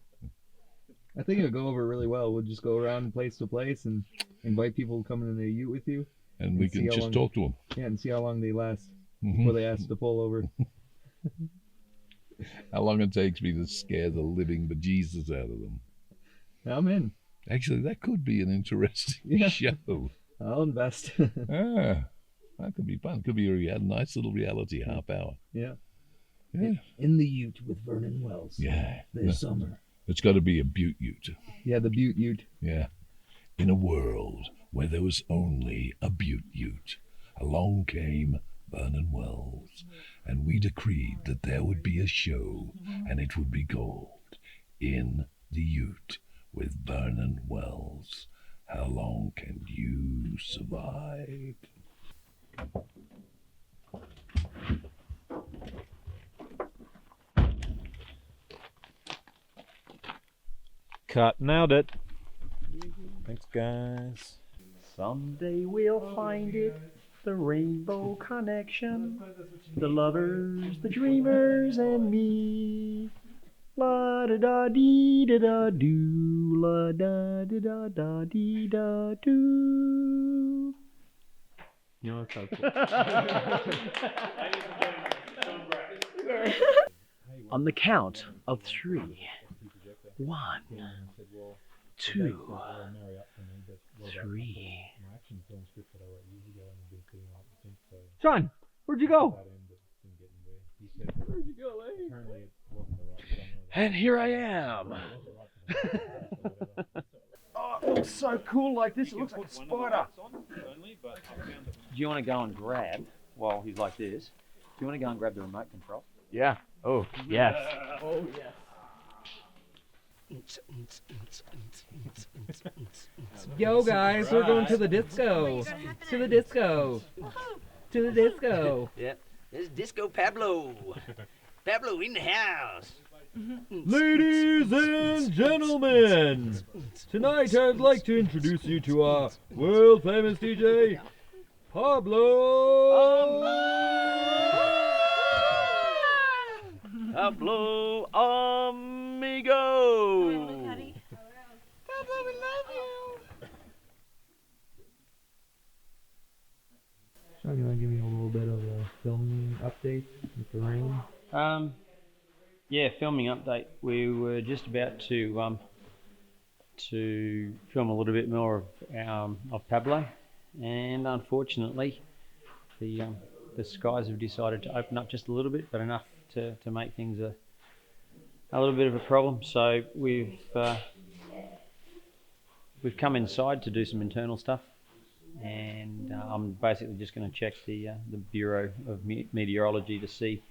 I think it'll go over really well. We'll just go around place to place and invite people to come in a ute with you. And we can just talk to them. Yeah, and see how long they last before they ask to pull over. How long it takes me to scare the living bejesus out of them. I'm in. Actually, that could be an interesting show. I'll invest. That could be fun. Could be a nice little reality half hour. Yeah. Yeah. In the Ute with Vernon Wells. Yeah. This summer. It's got to be a Butte Ute. Yeah, the Butte Ute. Yeah. In a world where there was only a Butte Ute, along came Vernon Wells, and we decreed that there would be a show, and it would be called In the Ute with Vernon Wells. How long can you survive? Cut, nailed it. Thanks, guys. Someday we'll find it, the rainbow connection, the lovers, the dreamers, and me. La da da dee da da do. La da da da da dee da do. You know, so cool. On the count of 3. 1, 2, 3. Sean, where'd you go? Where'd you go, eh? And here I am. Oh, it looks so cool like this. It looks like a spider. Do you want to go and grab, while he's like this, do you want to go and grab the remote control? Yeah. Oh, yes. Oh, yes. Yo guys, we're going to the disco. To the disco. To the disco. Yep. This is Disco Pablo. Pablo in the house. Ladies and gentlemen, tonight I'd like to introduce you to our world famous DJ, Pablo. Pablo Amigo. Pablo, we love you. Sean, you want to give me a little bit of a filming update with the rain? Yeah, filming update. We were just about to film a little bit more of Pablo, and unfortunately, the skies have decided to open up just a little bit, but enough to make things a little bit of a problem. So we've come inside to do some internal stuff, and I'm basically just going to check the Bureau of Meteorology to see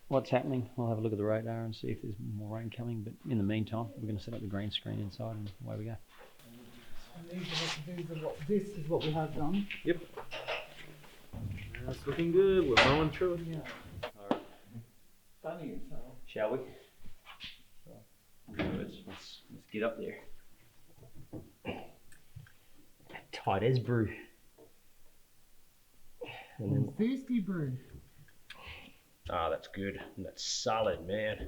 what's happening. We'll have a look at the radar and see if there's more rain coming, but in the meantime we're going to set up the green screen inside and away we go. This is what we have done. Yep. That's looking good. We're mowing through it. Yeah. Alright. Shall we? Let's get up there. Tight as brew. And then, Thirsty brew. ah, that's good. That's solid, man.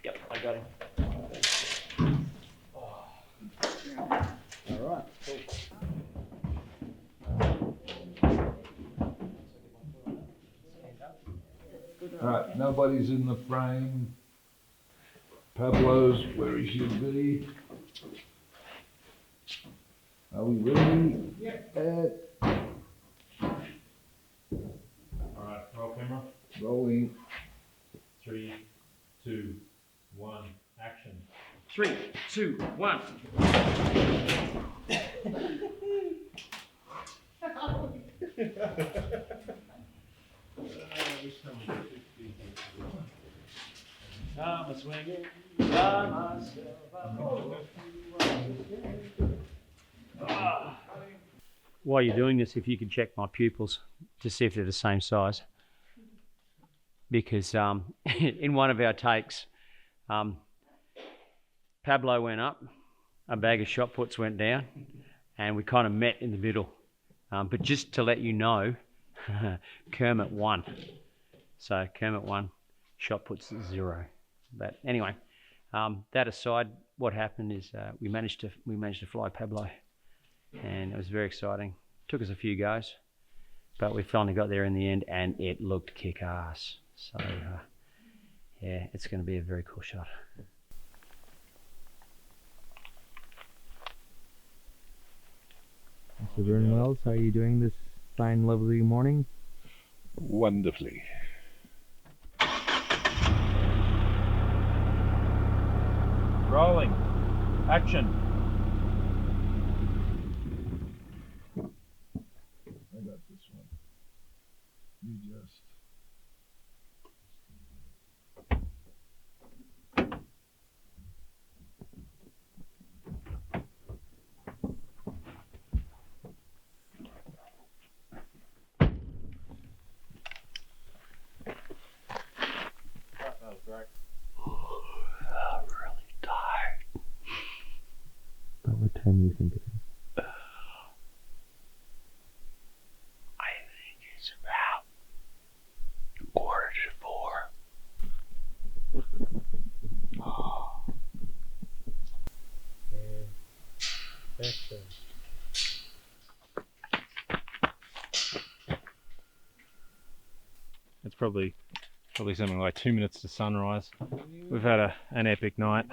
Yep, I got him. Alright, cool. Alright, nobody's in the frame. Pablo's where he should be. Are we ready? Alright, roll camera. Rolling. 3, 2, 1, action. 3, 2, 1. I'm a swinging by myself. While you're doing this, if you could check my pupils to see if they're the same size, because in one of our takes, Pablo went up, a bag of shot puts went down, and we kind of met in the middle. But just to let you know, Kermit won. So Kermit won, shot puts 0. But anyway, that aside, what happened is we managed to fly Pablo, and it was very exciting. Took us a few goes, but we finally got there in the end, and it looked kick-ass. So yeah, it's going to be a very cool shot. So Vernon Wells, how are you doing this fine, lovely morning? Wonderfully. Rolling. Action. I got this one. You just. That was great. I'm really tired. About what time do you think it is? I think probably something like 2 minutes to sunrise. We've had an epic night.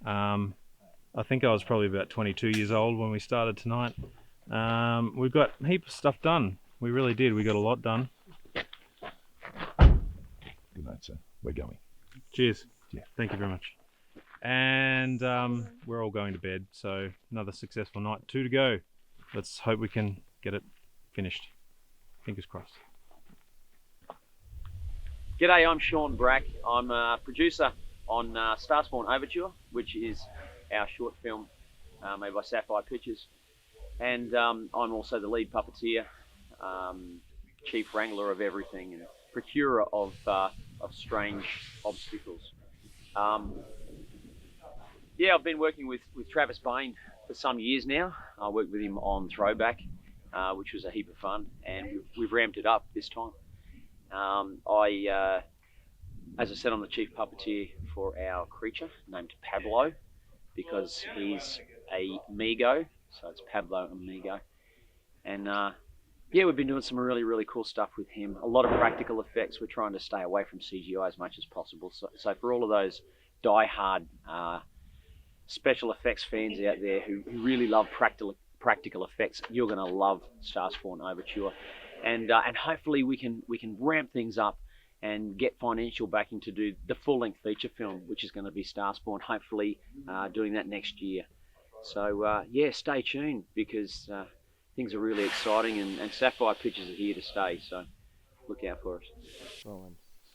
I think I was probably about 22 years old when we started tonight. We've got a heap of stuff done. We really did. We got a lot done. Good night, sir. We're going. Cheers. Yeah. Thank you very much. And we're all going to bed. So another successful night. 2 to go. Let's hope we can get it finished. Fingers crossed. G'day, I'm Sean Brack. I'm a producer on Starspawn Overture, which is our short film made by Sapphire Pictures. And I'm also the lead puppeteer, chief wrangler of everything, and procurer of strange obstacles. Yeah, I've been working with Travis Bain for some years now. I worked with him on Throwback, which was a heap of fun, and we've ramped it up this time. As I said, I'm the chief puppeteer for our creature named Pablo, because he's a Migo, so it's Pablo and Migo. And yeah, we've been doing some really, really cool stuff with him. A lot of practical effects. We're trying to stay away from CGI as much as possible. So for all of those die-hard special effects fans out there who really love practical effects, you're going to love Starspawn Overture. And hopefully we can ramp things up and get financial backing to do the full-length feature film, which is going to be Starspawn, hopefully doing that next year. So yeah, stay tuned, because things are really exciting, and Sapphire Pictures are here to stay, so look out for us.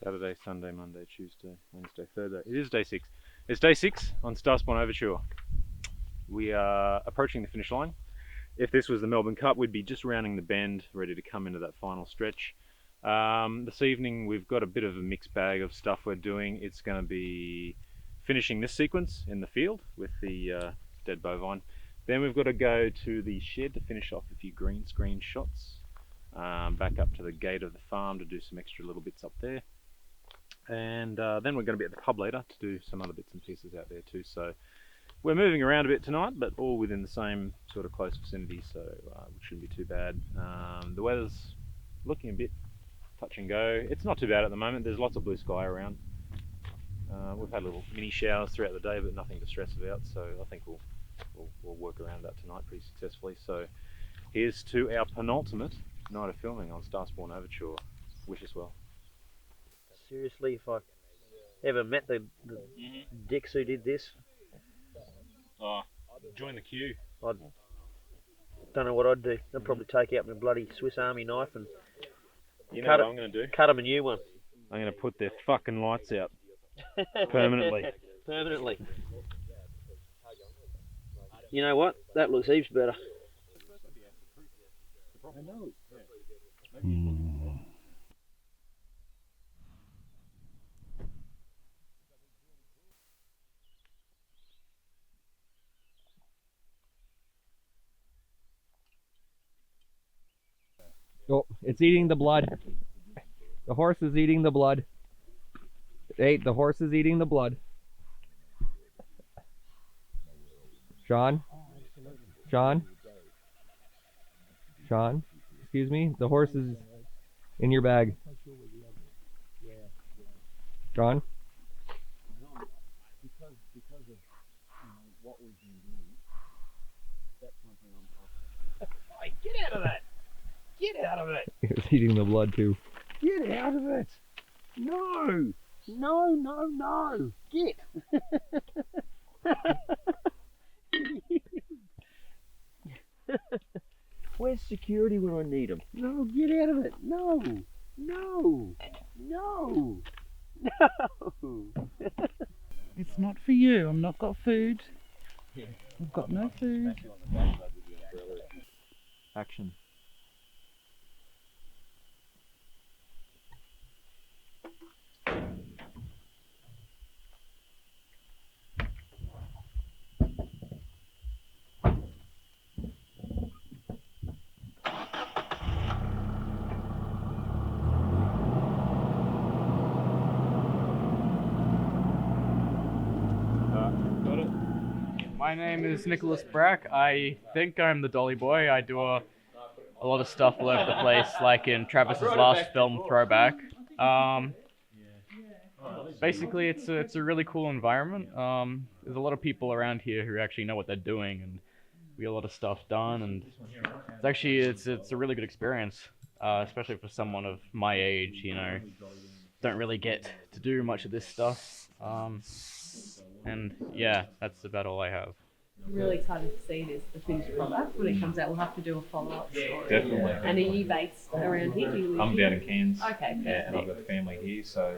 Saturday, Sunday, Monday, Tuesday, Wednesday, Thursday. It is day 6. It's day 6 on Starspawn Overture. We are approaching the finish line. If this was the Melbourne Cup, we'd be just rounding the bend, ready to come into that final stretch. This evening we've got a bit of a mixed bag of stuff we're doing. It's going to be finishing this sequence in the field with the dead bovine. Then we've got to go to the shed to finish off a few green screen shots. Back up to the gate of the farm to do some extra little bits up there. And then we're going to be at the pub later to do some other bits and pieces out there too. So we're moving around a bit tonight, but all within the same sort of close vicinity, so it shouldn't be too bad. The weather's looking a bit touch and go. It's not too bad at the moment. There's lots of blue sky around. We've had little mini showers throughout the day, but nothing to stress about, so I think we'll work around that tonight pretty successfully. So here's to our penultimate night of filming on Starspawn Overture. Wish us well. Seriously, if I ever met the dicks who did this, join the queue. I don't know what I'd do. I'd probably take out my bloody Swiss Army knife and you know what I'm going to do? Cut them a new one. I'm going to put their fucking lights out permanently. Permanently. You know what? That looks heaps better. I know. Oh, it's eating the blood. The horse is eating the blood. Hey, the horse is eating the blood. Sean? Sean? Sean? Excuse me? The horse is in your bag. Sean? Because of what we've been doing, that's one thing I'm talking about. Hey, get out of that! Get out of it! It's eating the blood too. Get out of it! No! No, no, no! Get! Where's security when I need them? No, get out of it! No! No! No! No! It's not for you. I've not got food. I've got no food. Action. My name is Nicholas Brack. I think I'm the dolly boy. I do a a lot of stuff all over the place, like in Travis's last film, Throwback. Basically, it's a really cool environment. There's a lot of people around here who actually know what they're doing, and we get a lot of stuff done, and it's a really good experience, especially for someone of my age. You know, don't really get to do much of this stuff. And yeah, that's about all I have. Really excited to see this, the finished product when it comes out. We'll have to do a follow-up story. Definitely. And are you based around here? Do you live I'm here? down in Cairns. Okay, Yeah, and I've perfect. got family here, so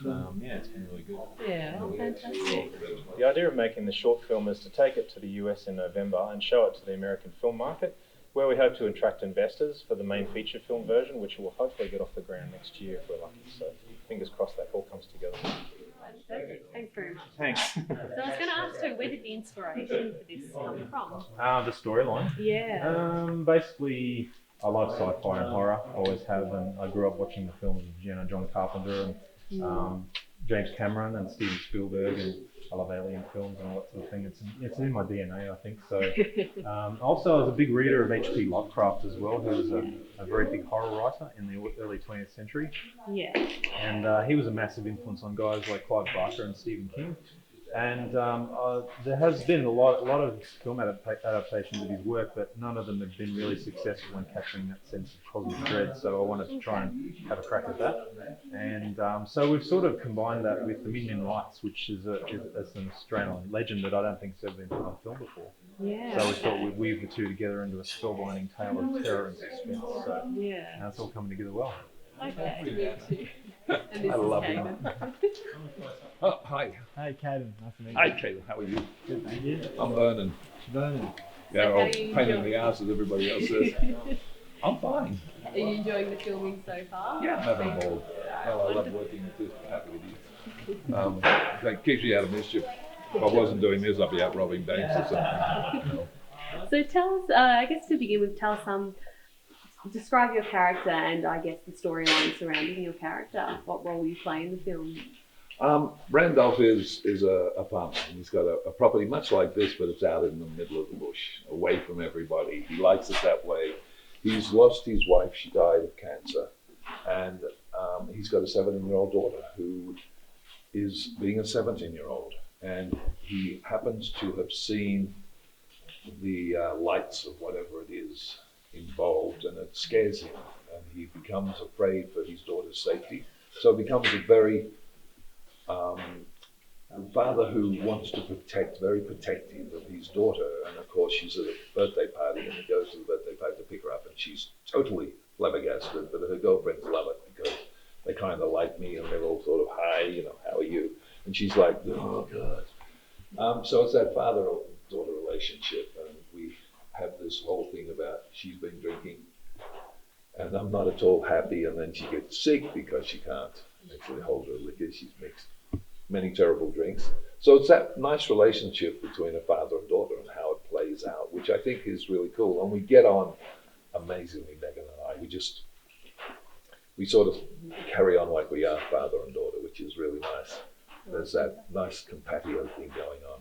yeah, it's been really good. Yeah, well, fantastic. The idea of making the short film is to take it to the US in November and show it to the American film market, where we hope to attract investors for the main feature film version, which will hopefully get off the ground next year if we're lucky. So fingers crossed that all comes together. Perfect. Thanks very much. Thanks. So I was going to ask too, where did the inspiration for this come from? The storyline? Yeah. Basically, I love sci-fi and horror, always have, and I grew up watching the films of John Carpenter and James Cameron and Steven Spielberg, and I love alien films and all that sort of thing. It's in my DNA, I think. So, also, I was a big reader of H.P. Lovecraft as well, who was a very big horror writer in the early 20th century. Yeah. And he was a massive influence on guys like Clive Barker and Stephen King. And there has been a lot of film adaptations of his work, but none of them have been really successful in capturing that sense of cosmic dread. So I wanted to try and have a crack at that. And so we've sort of combined that with the Midnight Lights, which is an Australian legend that I don't think has ever been put on film before. Yeah. So we thought we'd weave the two together into a spellbinding tale of terror and suspense. So yeah, it's all coming together well. Okay. And this I love is it. Caden. Oh, hi. Hey, Caden. Nice to meet you. Hi, Caleb. How are you? Good, thank you. I'm Vernon. Vernon. Yeah, So well, how do you pain in enjoy- the ass as everybody else says. I'm fine. Are you enjoying the filming so far? Yeah, I'm having a ball. Well, I love working with this. Happy with you. That keeps you out of mischief. If I wasn't doing this, I'd be out robbing banks or something. You know. So tell us, I guess to begin with, tell us describe your character and I guess the storyline surrounding your character. What role you play in the film? Randolph is a farmer. He's got a property much like this, but it's out in the middle of the bush, away from everybody. He likes it that way. He's lost his wife. She died of cancer. And he's got a 17-year-old daughter who is being a 17-year-old. And he happens to have seen the lights of whatever it is involved, and it scares him. And he becomes afraid for his daughter's safety. So it becomes a very father who wants to protect, very protective of his daughter. And of course, she's at a birthday party, and he goes to the birthday party to pick her up, and she's totally flabbergasted. But her girlfriends love it because they kind of like me, and they're all sort of, hi, you know, how are you? And she's like, oh God. So it's that father-daughter relationship, and we have this whole thing about she's been drinking, and I'm not at all happy, and then she gets sick because she can't actually hold her liquor. She's mixed many terrible drinks. So it's that nice relationship between a father and daughter and how it plays out, which I think is really cool. And we get on amazingly, Megan and I. We sort of carry on like we are father and daughter, which is really nice. There's that nice compatio thing going on.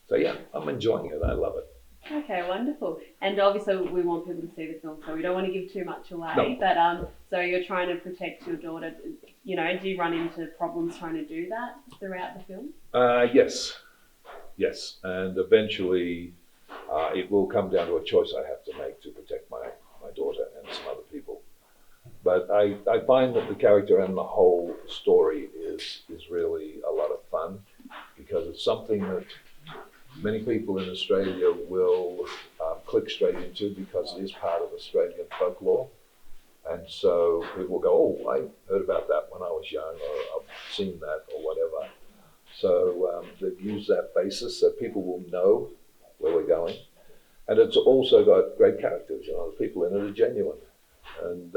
So yeah, I'm enjoying it. I love it. Okay, wonderful. And obviously we want people to see the film, so we don't want to give too much away. No. But so you're trying to protect your daughter. You know, do you run into problems trying to do that throughout the film? Yes. And eventually it will come down to a choice I have to make to protect my daughter and some other people. But I find that the character and the whole story is really a lot of fun because it's something that many people in Australia will click straight into because it is part of Australian folklore. And so people go, oh, I heard about that when I was young, or I've seen that, or whatever. So they've used that basis so people will know where we're going. And it's also got great characters, you know, the people in it are genuine. And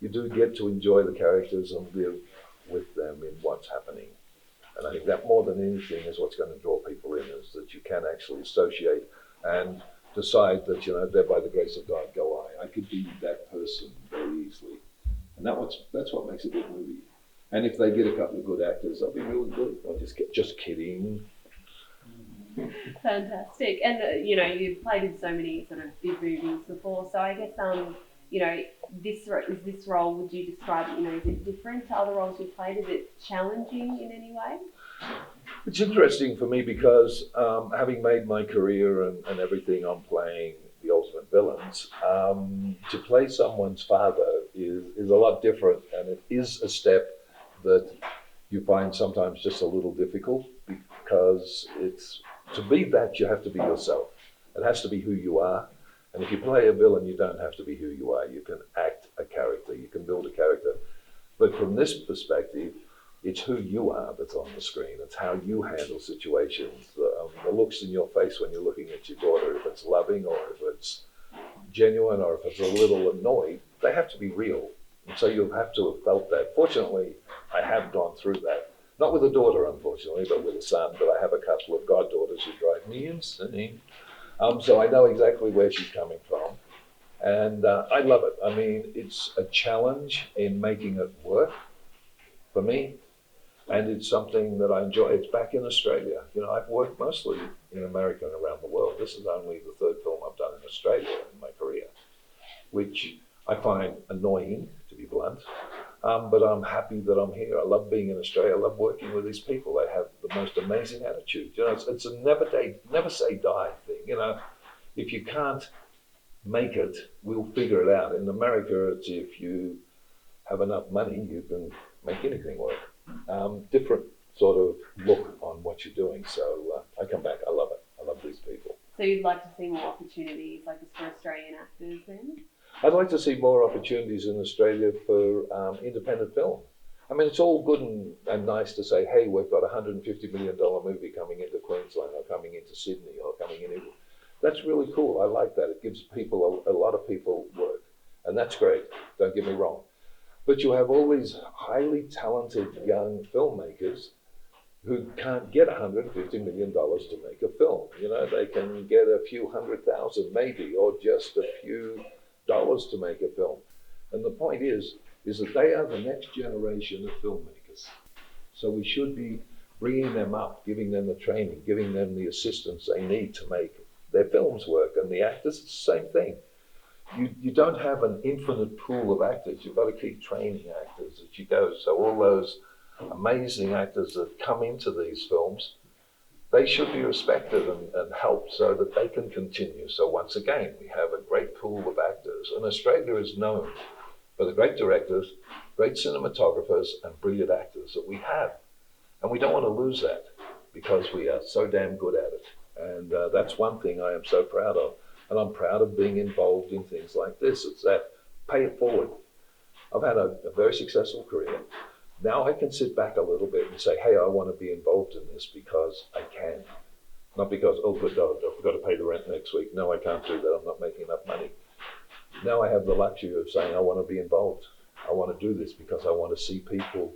you do get to enjoy the characters and live with them in what's happening. And I think that more than anything is what's going to draw people in, is that you can actually associate and decide that, you know, there by the grace of God go I could be that person very easily. And that's what makes a good movie. And if they get a couple of good actors, they'll be really good. They'll just kidding. Fantastic. And you've played in so many sort of big movies before, so I guess this role, would you describe it, is it different to other roles you've played? Is it challenging in any way? It's interesting for me because having made my career and everything on playing the ultimate villains, to play someone's father is a lot different, and it is a step that you find sometimes just a little difficult, because to be that, you have to be yourself. It has to be who you are. And if you play a villain, you don't have to be who you are. You can act a character, you can build a character. But from this perspective, it's who you are that's on the screen. It's how you handle situations, the looks in your face when you're looking at your daughter, if it's loving or if it's genuine or if it's a little annoyed, they have to be real. And so you'll have to have felt that. Fortunately, I have gone through that. Not with a daughter, unfortunately, but with a son. But I have a couple of goddaughters who drive me insane. So I know exactly where she's coming from. And I love it. I mean, it's a challenge in making it work for me. And it's something that I enjoy. It's back in Australia. I've worked mostly in America and around the world. This is only the third film I've done in Australia in my career, which I find annoying, to be blunt. But I'm happy that I'm here. I love being in Australia. I love working with these people. They have the most amazing attitude. It's a never say die thing. If you can't make it, we'll figure it out. In America, it's if you have enough money, you can make anything work. Different sort of look on what you're doing. So I come back. I love it. I love these people. So you'd like to see more opportunities like this for Australian actors then? I'd like to see more opportunities in Australia for independent film. I mean, it's all good and nice to say, hey, we've got a $150 million movie coming into Queensland or coming into Sydney or coming in. That's really cool. I like that. It gives people, a lot of people work. And that's great. Don't get me wrong. But you have all these highly talented young filmmakers who can't get $150 million to make a film. They can get a few $100,000 maybe, or just a few dollars to make a film. And the point is that they are the next generation of filmmakers. So we should be bringing them up, giving them the training, giving them the assistance they need to make their films work. And the actors, it's the same thing. You don't have an infinite pool of actors. You've got to keep training actors as you go. So all those amazing actors that come into these films, they should be respected and helped so that they can continue. So once again, we have a great pool of actors. And Australia is known for the great directors, great cinematographers, and brilliant actors that we have. And we don't want to lose that because we are so damn good at it. And that's one thing I am so proud of. And I'm proud of being involved in things like this. It's that pay it forward. I've had a very successful career. Now I can sit back a little bit and say, hey, I want to be involved in this because I can. Not because, oh, good God, I've got to pay the rent next week. No, I can't do that. I'm not making enough money. Now I have the luxury of saying, I want to be involved. I want to do this because I want to see people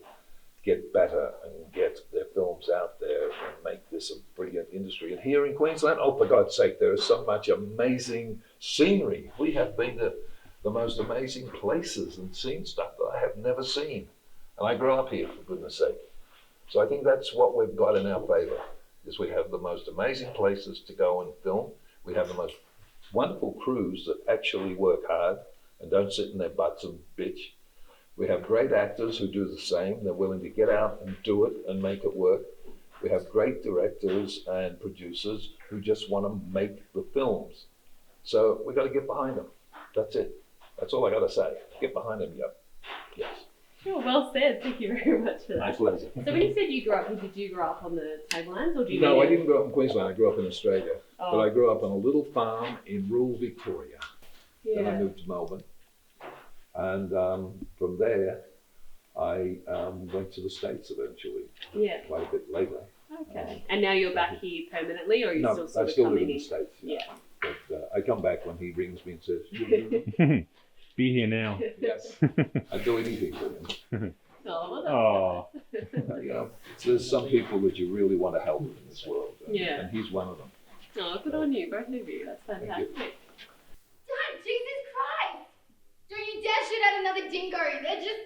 get better and get their films out there and make this a brilliant industry. And here in Queensland, oh, for God's sake, there is so much amazing scenery. We have been to the most amazing places and seen stuff that I have never seen. And I grew up here, for goodness sake. So I think that's what we've got in our favor, is we have the most amazing places to go and film. We have the most wonderful crews that actually work hard and don't sit in their butts and bitch. We have great actors who do the same. They're willing to get out and do it and make it work. We have great directors and producers who just want to make the films. So we've got to get behind them. That's it. That's all I got to say. Get behind them, yep. Yes. Oh, well said. Thank you very much for that. My pleasure. So when you said you grew up, did you grow up on the Tablelands, or do you? No, I didn't grow up in Queensland. I grew up in Australia. Oh. But I grew up on a little farm in rural Victoria. Yeah. Then I moved to Melbourne. And from there, I went to the States eventually. Yeah. Quite a bit later. Okay. And now you're back here permanently, or are you No, still sort I of still live coming in the States. Yeah. But I come back when he rings me and says, be here now. Yes. I'd do anything for him. Oh, There's some people that you really want to help in this world. Yeah. And he's one of them. Oh, good on you, both of you. That's fantastic. Dad, Jesus Christ! Don't you dare shoot at another dingo. They're just...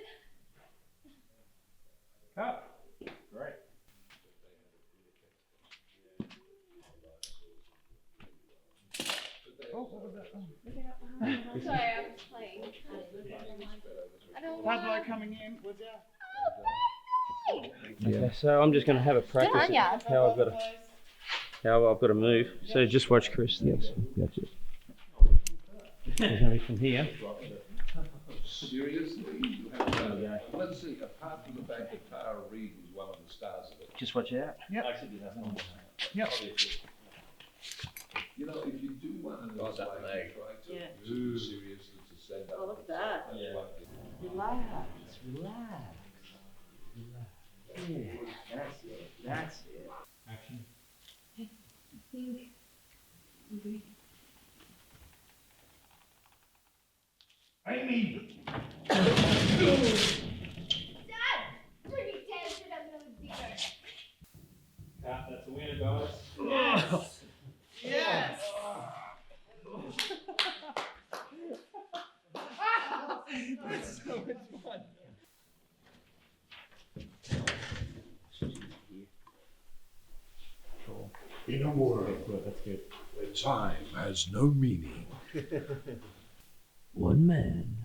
Cut. Great. Sorry, I was playing. I don't want. Pablo coming in. Was ya? Okay, so I'm just going to have a practice Good on ya. of how I've got to move. So just watch Kris. Yes, gotcha. There's only from here. Seriously? You have to, let's see, apart from the fact that Tara Reid was one of the stars of it. Just watch out. Yep. Yep. You know, if you do one of those, try to do seriously to send up. Oh, look at that. Yeah. Relax. Relax. Yeah, that's it. That's it. Action. I think. Okay. Amy! Dad! Pretty damn shit, I'm gonna be there. That's a winner, guys. Yes! Yes! That's so much fun. In a world That's good. where time has no meaning. One man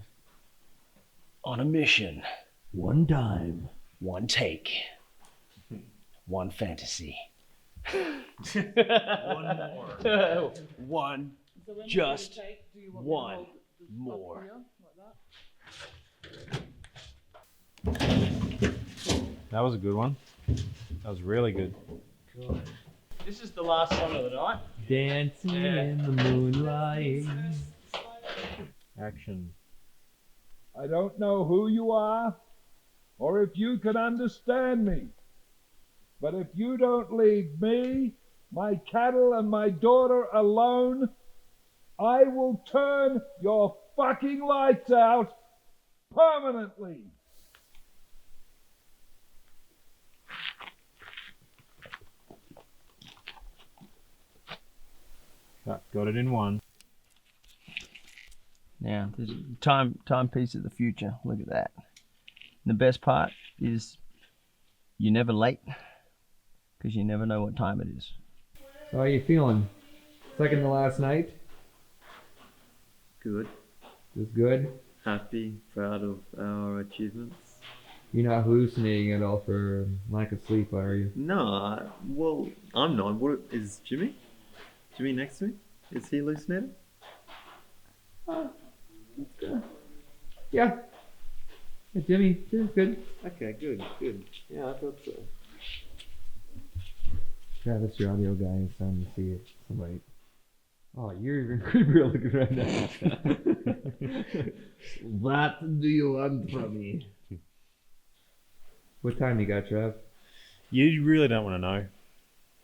on a mission. One time. One take. One fantasy. One more. One. So when Just you take, do you want one me to hold the top more. here, like that? That was a good one. That was really good. This is the last song of the night. Dancing in the moonlight. Action. I don't know who you are or if you can understand me, but if you don't leave me, my cattle and my daughter alone, I will turn your fucking lights out permanently. Got it in one. Now, there's a timepiece of the future. Look at that. And the best part is you're never late because you never know what time it is. So how are you feeling? Second to last night? Good. Was good? Happy, proud of our achievements. You're not hallucinating at all for lack of sleep, are you? No, well, I'm not. What is Jimmy? Jimmy next to me? Is he hallucinating? Yeah. Yeah, Jimmy's good. Okay, good. Yeah, I thought so. Travis, your audio guy, is time to see it. Somebody. Oh, you're even creepier looking right now. What do you want from me? What time you got, Trav? You really don't want to know.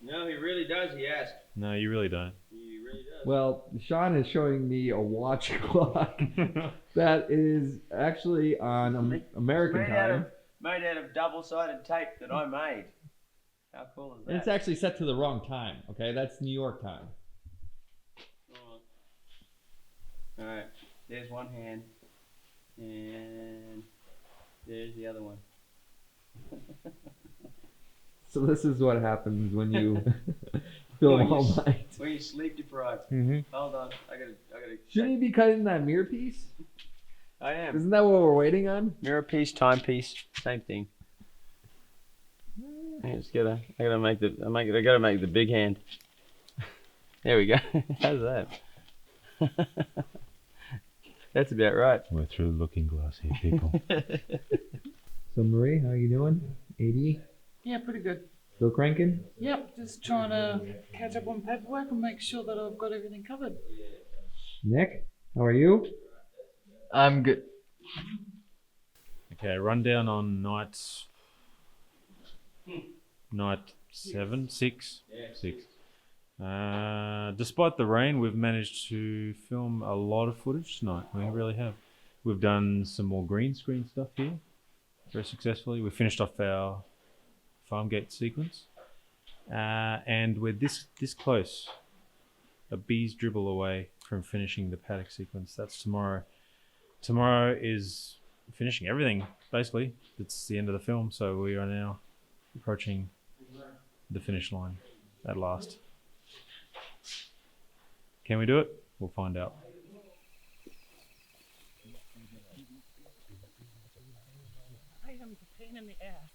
No, he really does. He asked. No, you really don't. He really does. Well, Sean is showing me a watch clock that is actually on American time. Made out of double-sided tape that I made. How cool is that? And it's actually set to the wrong time, okay? That's New York time. Alright, there's one hand. And there's the other one. So this is what happens when you film all night. When you sleep deprived. Mhm. Hold on, I gotta. Shouldn't you be cutting that mirror piece? I am. Isn't that what we're waiting on? Mirror piece, timepiece, same thing. I gotta make the big hand. There we go. How's that? That's about right. We're through Looking Glass here, people. So Marie, how you doing? 80? Yeah, pretty good. Still cranking? Yep, just trying to catch up on paperwork and make sure that I've got everything covered. Nick, how are you? I'm good. Okay, rundown on night 6. Despite the rain, we've managed to film a lot of footage tonight. We really have. We've done some more green screen stuff here very successfully. We finished off our farm gate sequence, and we're this close, a bee's dribble away from finishing the paddock sequence. That's tomorrow. Tomorrow is finishing everything, basically. It's the end of the film, so we are now approaching the finish line at last. Can we do it? We'll find out. pain in the ass.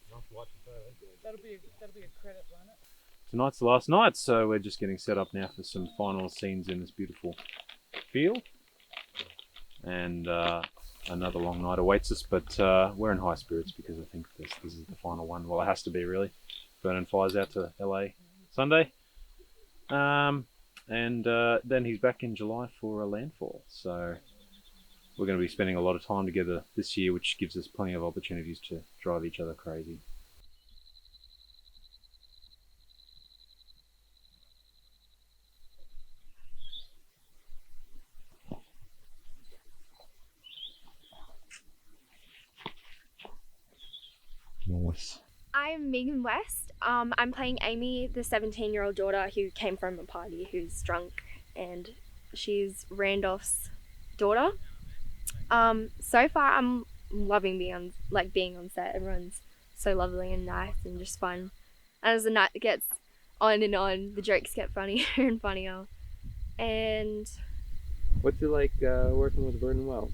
That'll be a credit, won't it? Tonight's the last night, so we're just getting set up now for some final scenes in this beautiful field. And another long night awaits us, but we're in high spirits because I think this is the final one. Well, it has to be, really. Vernon flies out to LA Sunday. And then he's back in July for a landfall. So we're going to be spending a lot of time together this year, which gives us plenty of opportunities to drive each other crazy. Nice. I'm Megan West. I'm playing Amy, the 17-year-old daughter who came from a party who's drunk, and she's Randolph's daughter. So far, I'm loving being on set. Everyone's so lovely and nice and just fun. And as the night gets on and on, the jokes get funnier and funnier. And What's it like working with Vernon Wells?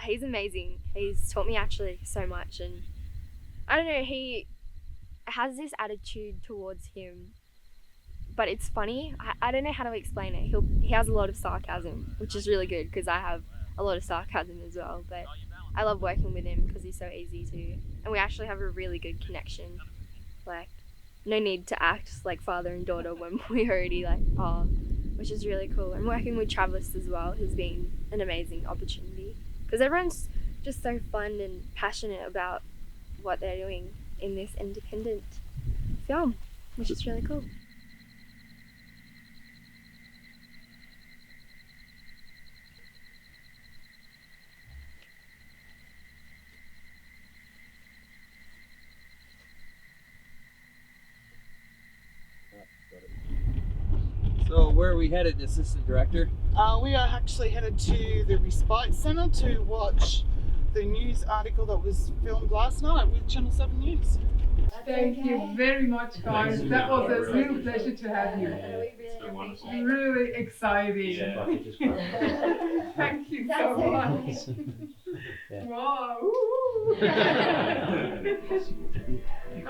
he's amazing. He's taught me actually so much, and I don't know, he has this attitude towards him, but it's funny. I don't know how to explain it. He has a lot of sarcasm, which is really good because I have a lot of sarcasm as well, but I love working with him because he's so easy to, and we actually have a really good connection. Like, no need to act like father and daughter when we already are, which is really cool. And working with Travis as well has been an amazing opportunity because everyone's just so fun and passionate about what they're doing in this independent film, which is really cool. So where are we headed, Assistant Director? We are actually headed to the Respite Centre to watch the news article that was filmed last night with Channel 7 News. Thank you very much, guys. That was a real pleasure to have you. Really exciting. Thank you so much. Wow.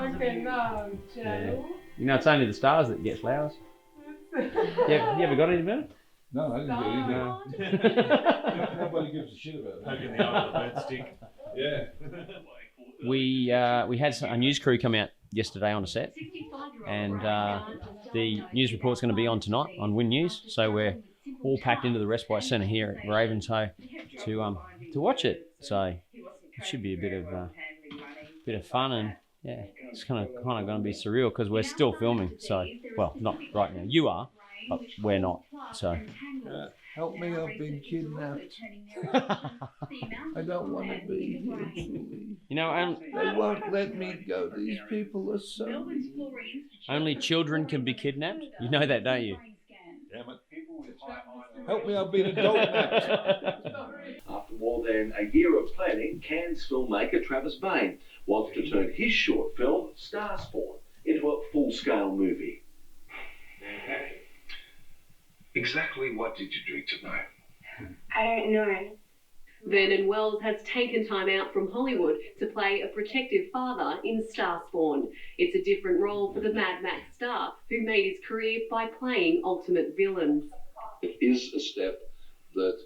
Okay, now, Channel. You know, it's only the stars that get flowers. You ever got any, man? No, I didn't get anything. Nobody gives a shit about it. Poking the eye with a bird stick. Yeah. We had a news crew come out yesterday on a set, and the news report's going to be on tonight on Win News. So we're all packed into the Respite Centre here at Ravenshoe to watch it. So it should be a bit of fun, and yeah, it's kind of going to be surreal because we're still filming. So, well, not right now. You are, but we're not. So. Help me, I've been kidnapped. I don't want to be here. You know, they won't let me go. These people are so mean. Only children can be kidnapped. You know that, don't you? Damn it. Help me, I've been adult-napped. After more than a year of planning, Cairns filmmaker Travis Bain wants to turn his short film, Starspawn, into a full-scale movie. Exactly what did you drink tonight? I don't know. Vernon Wells has taken time out from Hollywood to play a protective father in Starspawn. It's a different role for the Mad Max star, who made his career by playing ultimate villains. It is a step that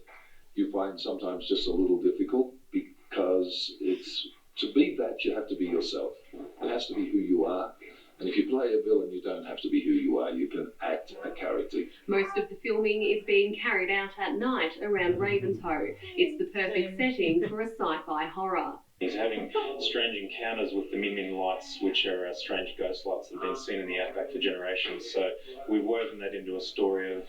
you find sometimes just a little difficult because it's to be that you have to be yourself. It has to be who you are. And if you play a villain, you don't have to be who you are. You can act a character. Most of the filming is being carried out at night around Ravenshoe. It's the perfect setting for a sci-fi horror. He's having strange encounters with the Minion lights, which are strange ghost lights that have been seen in the outback for generations. So we've woven that into a story of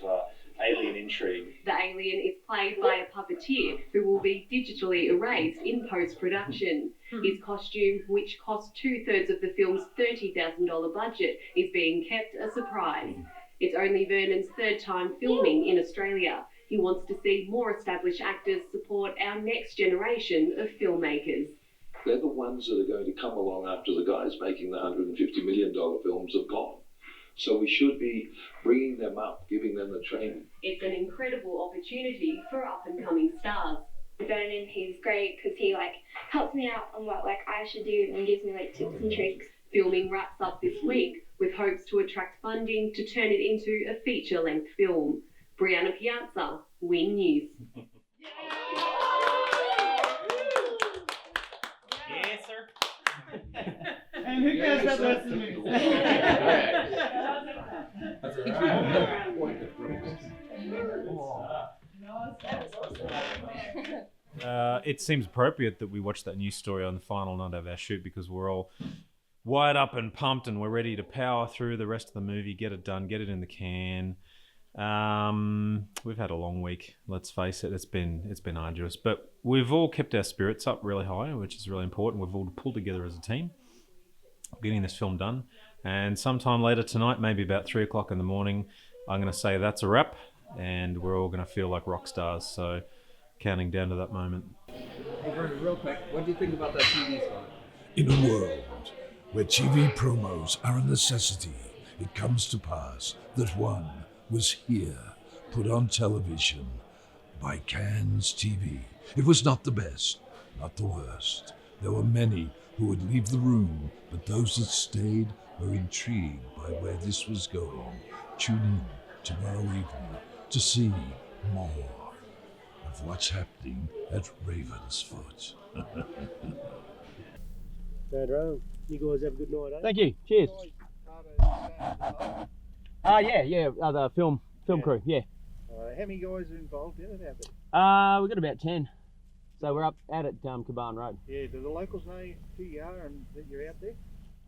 alien intrigue. The alien is played by a puppeteer who will be digitally erased in post-production. His costume, which cost 2/3 of the film's $30,000 budget, is being kept a surprise. It's only Vernon's third time filming in Australia. He wants to see more established actors support our next generation of filmmakers. They're the ones that are going to come along after the guys making the $150 million films have gone. So we should be bringing them up, giving them the training. It's an incredible opportunity for up-and-coming stars. Vernon, he's great because he helps me out on what I should do and gives me tips and tricks. Filming wraps up this week with hopes to attract funding to turn it into a feature-length film. Brianna Piazza, Win News. Yes, sir. And who cares about the rest of the movie? It seems appropriate that we watch that news story on the final night of our shoot because we're all wired up and pumped and we're ready to power through the rest of the movie, get it done, get it in the can. We've had a long week, let's face it. It's been arduous, but we've all kept our spirits up really high, which is really important. We've all pulled together as a team, getting this film done. And sometime later tonight, maybe about 3 o'clock in the morning, I'm going to say that's a wrap, and we're all going to feel like rock stars. So, counting down to that moment. Hey, Vernon, real quick, what do you think about that TV spot? In a world where TV promos are a necessity, it comes to pass that one was here, put on television by Cannes TV. It was not the best, not the worst. There were many who would leave the room, but those that stayed were intrigued by where this was going. Tune in tomorrow evening to see more of what's happening at Ravensfoot. Sandro, you guys have a good night, eh? Thank you. Cheers. The film crew, yeah. How many guys are involved in it out there? We've got about 10. So we're up out at Caban Road. Yeah, do the locals know who you are and that you're out there?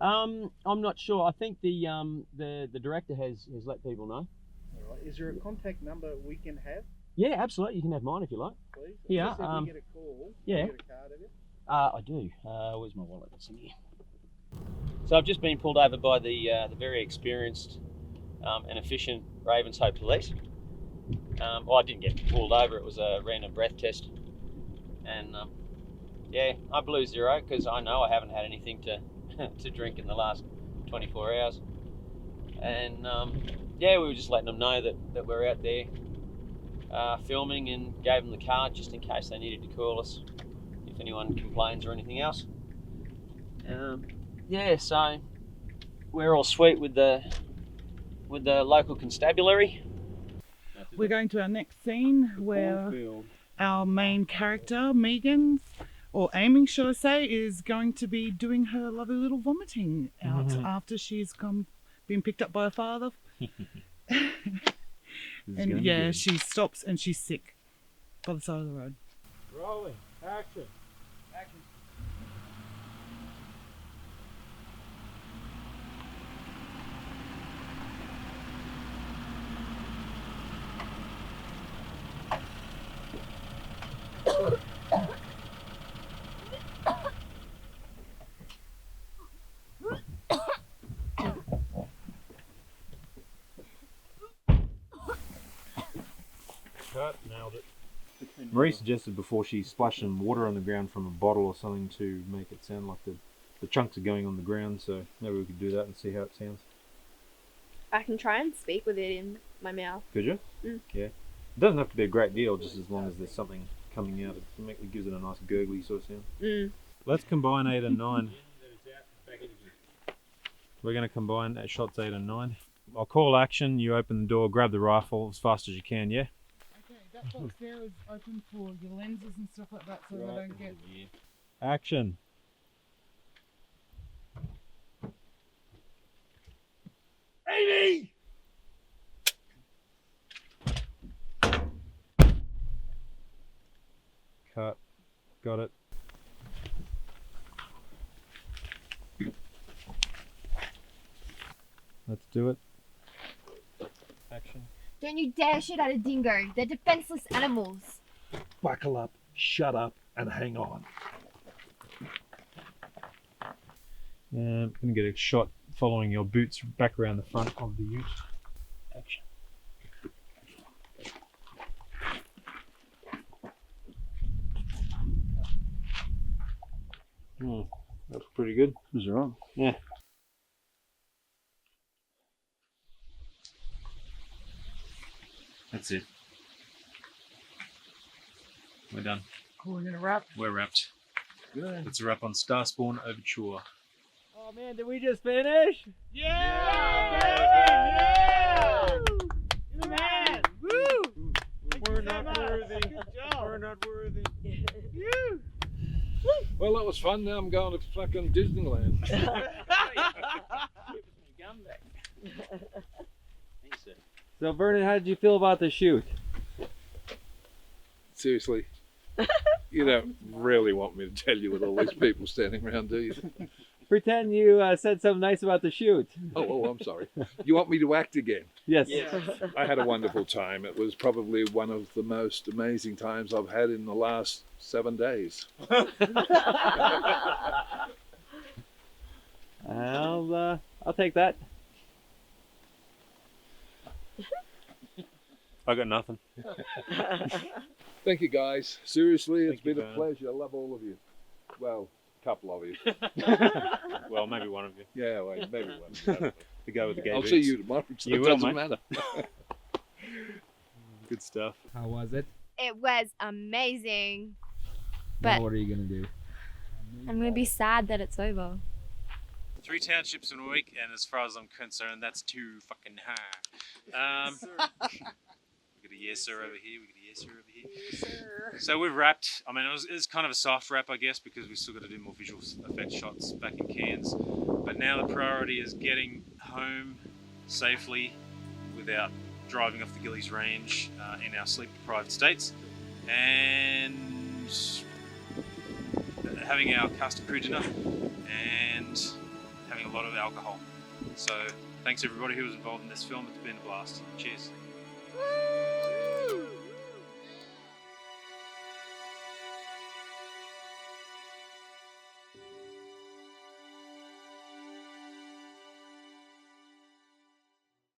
I'm not sure. I think the director has let people know. All right. Is there a contact number we can have? Yeah, absolutely. You can have mine if you like. Please. Yeah. Just if we get a call, yeah. you get a card of it? I do. Where's my wallet? It's in here. So I've just been pulled over by the very experienced and efficient Ravenshoe police. Well, I didn't get pulled over. It was a random breath test. And I blew 0 because I know I haven't had anything to drink in the last 24 hours. And we were just letting them know that we're out there filming, and gave them the card just in case they needed to call us if anyone complains or anything else. So we're all sweet with the local constabulary. We're going to our next scene where our main character, Megan, or Amy, should I say, is going to be doing her lovely little vomiting out after she's been picked up by her father. And she stops and she's sick by the side of the road. Rolling. Action. Cut. Nailed it. Marie suggested before she splashed some water on the ground from a bottle or something to make it sound like the chunks are going on the ground, so maybe we could do that and see how it sounds. I can try and speak with it in my mouth. Could you? Mm. Yeah. It doesn't have to be a great deal, just as long as there's something coming out. It gives it a nice gurgly sort of sound. Mm. Let's combine 8 and 9. We're going to combine shots 8 and 9. I'll call action, you open the door, grab the rifle as fast as you can, yeah? Okay, that box there is open for your lenses and stuff like that, so they don't get... Action. Amy! Cut. Got it. Let's do it. Action. Don't you dare shoot at a dingo. They're defenseless animals. Buckle up, shut up, and hang on. I'm going to get a shot following your boots back around the front of the ute. Action. That's pretty good. Was it wrong? Yeah. That's it. We're done. We're gonna wrap. We're wrapped. It's a wrap on Starspawn Overture. Oh man, did we just finish? Yeah! You're the man! Woo! We're not worthy. Good job. We're not worthy. You. Well, that was fun. Now I'm going to fucking Disneyland. So Vernon, how did you feel about the shoot? Seriously, you don't really want me to tell you with all these people standing around, do you? Pretend you said something nice about the shoot. Oh, I'm sorry. You want me to act again? Yes. I had a wonderful time. It was probably one of the most amazing times I've had in the last 7 days. I'll take that. I got nothing. Thank you, guys. Seriously, it's Thank you, been a Bernard. pleasure. I love all of you. Well, a couple of you. Well, maybe one of you. Yeah, well, maybe one. To go with the gay I'll boots. see you tomorrow, so You it will, doesn't mate. matter. Good stuff. How was it? It was amazing. Now But what are you gonna do? I'm gonna be sad that it's over. 3 townships in a week, and as far as I'm concerned, that's too fucking high. We got a yes sir over here. We got a yes sir over here. Yes, sir. So we've wrapped. I mean, it was kind of a soft wrap, I guess, because we've still got to do more visual effect shots back in Cairns. But now the priority is getting home safely without driving off the Gillies Range in our sleep-deprived states, and having our cast and crew dinner, and having a lot of alcohol. So thanks everybody who was involved in this film. It's been a blast. Cheers. Woo!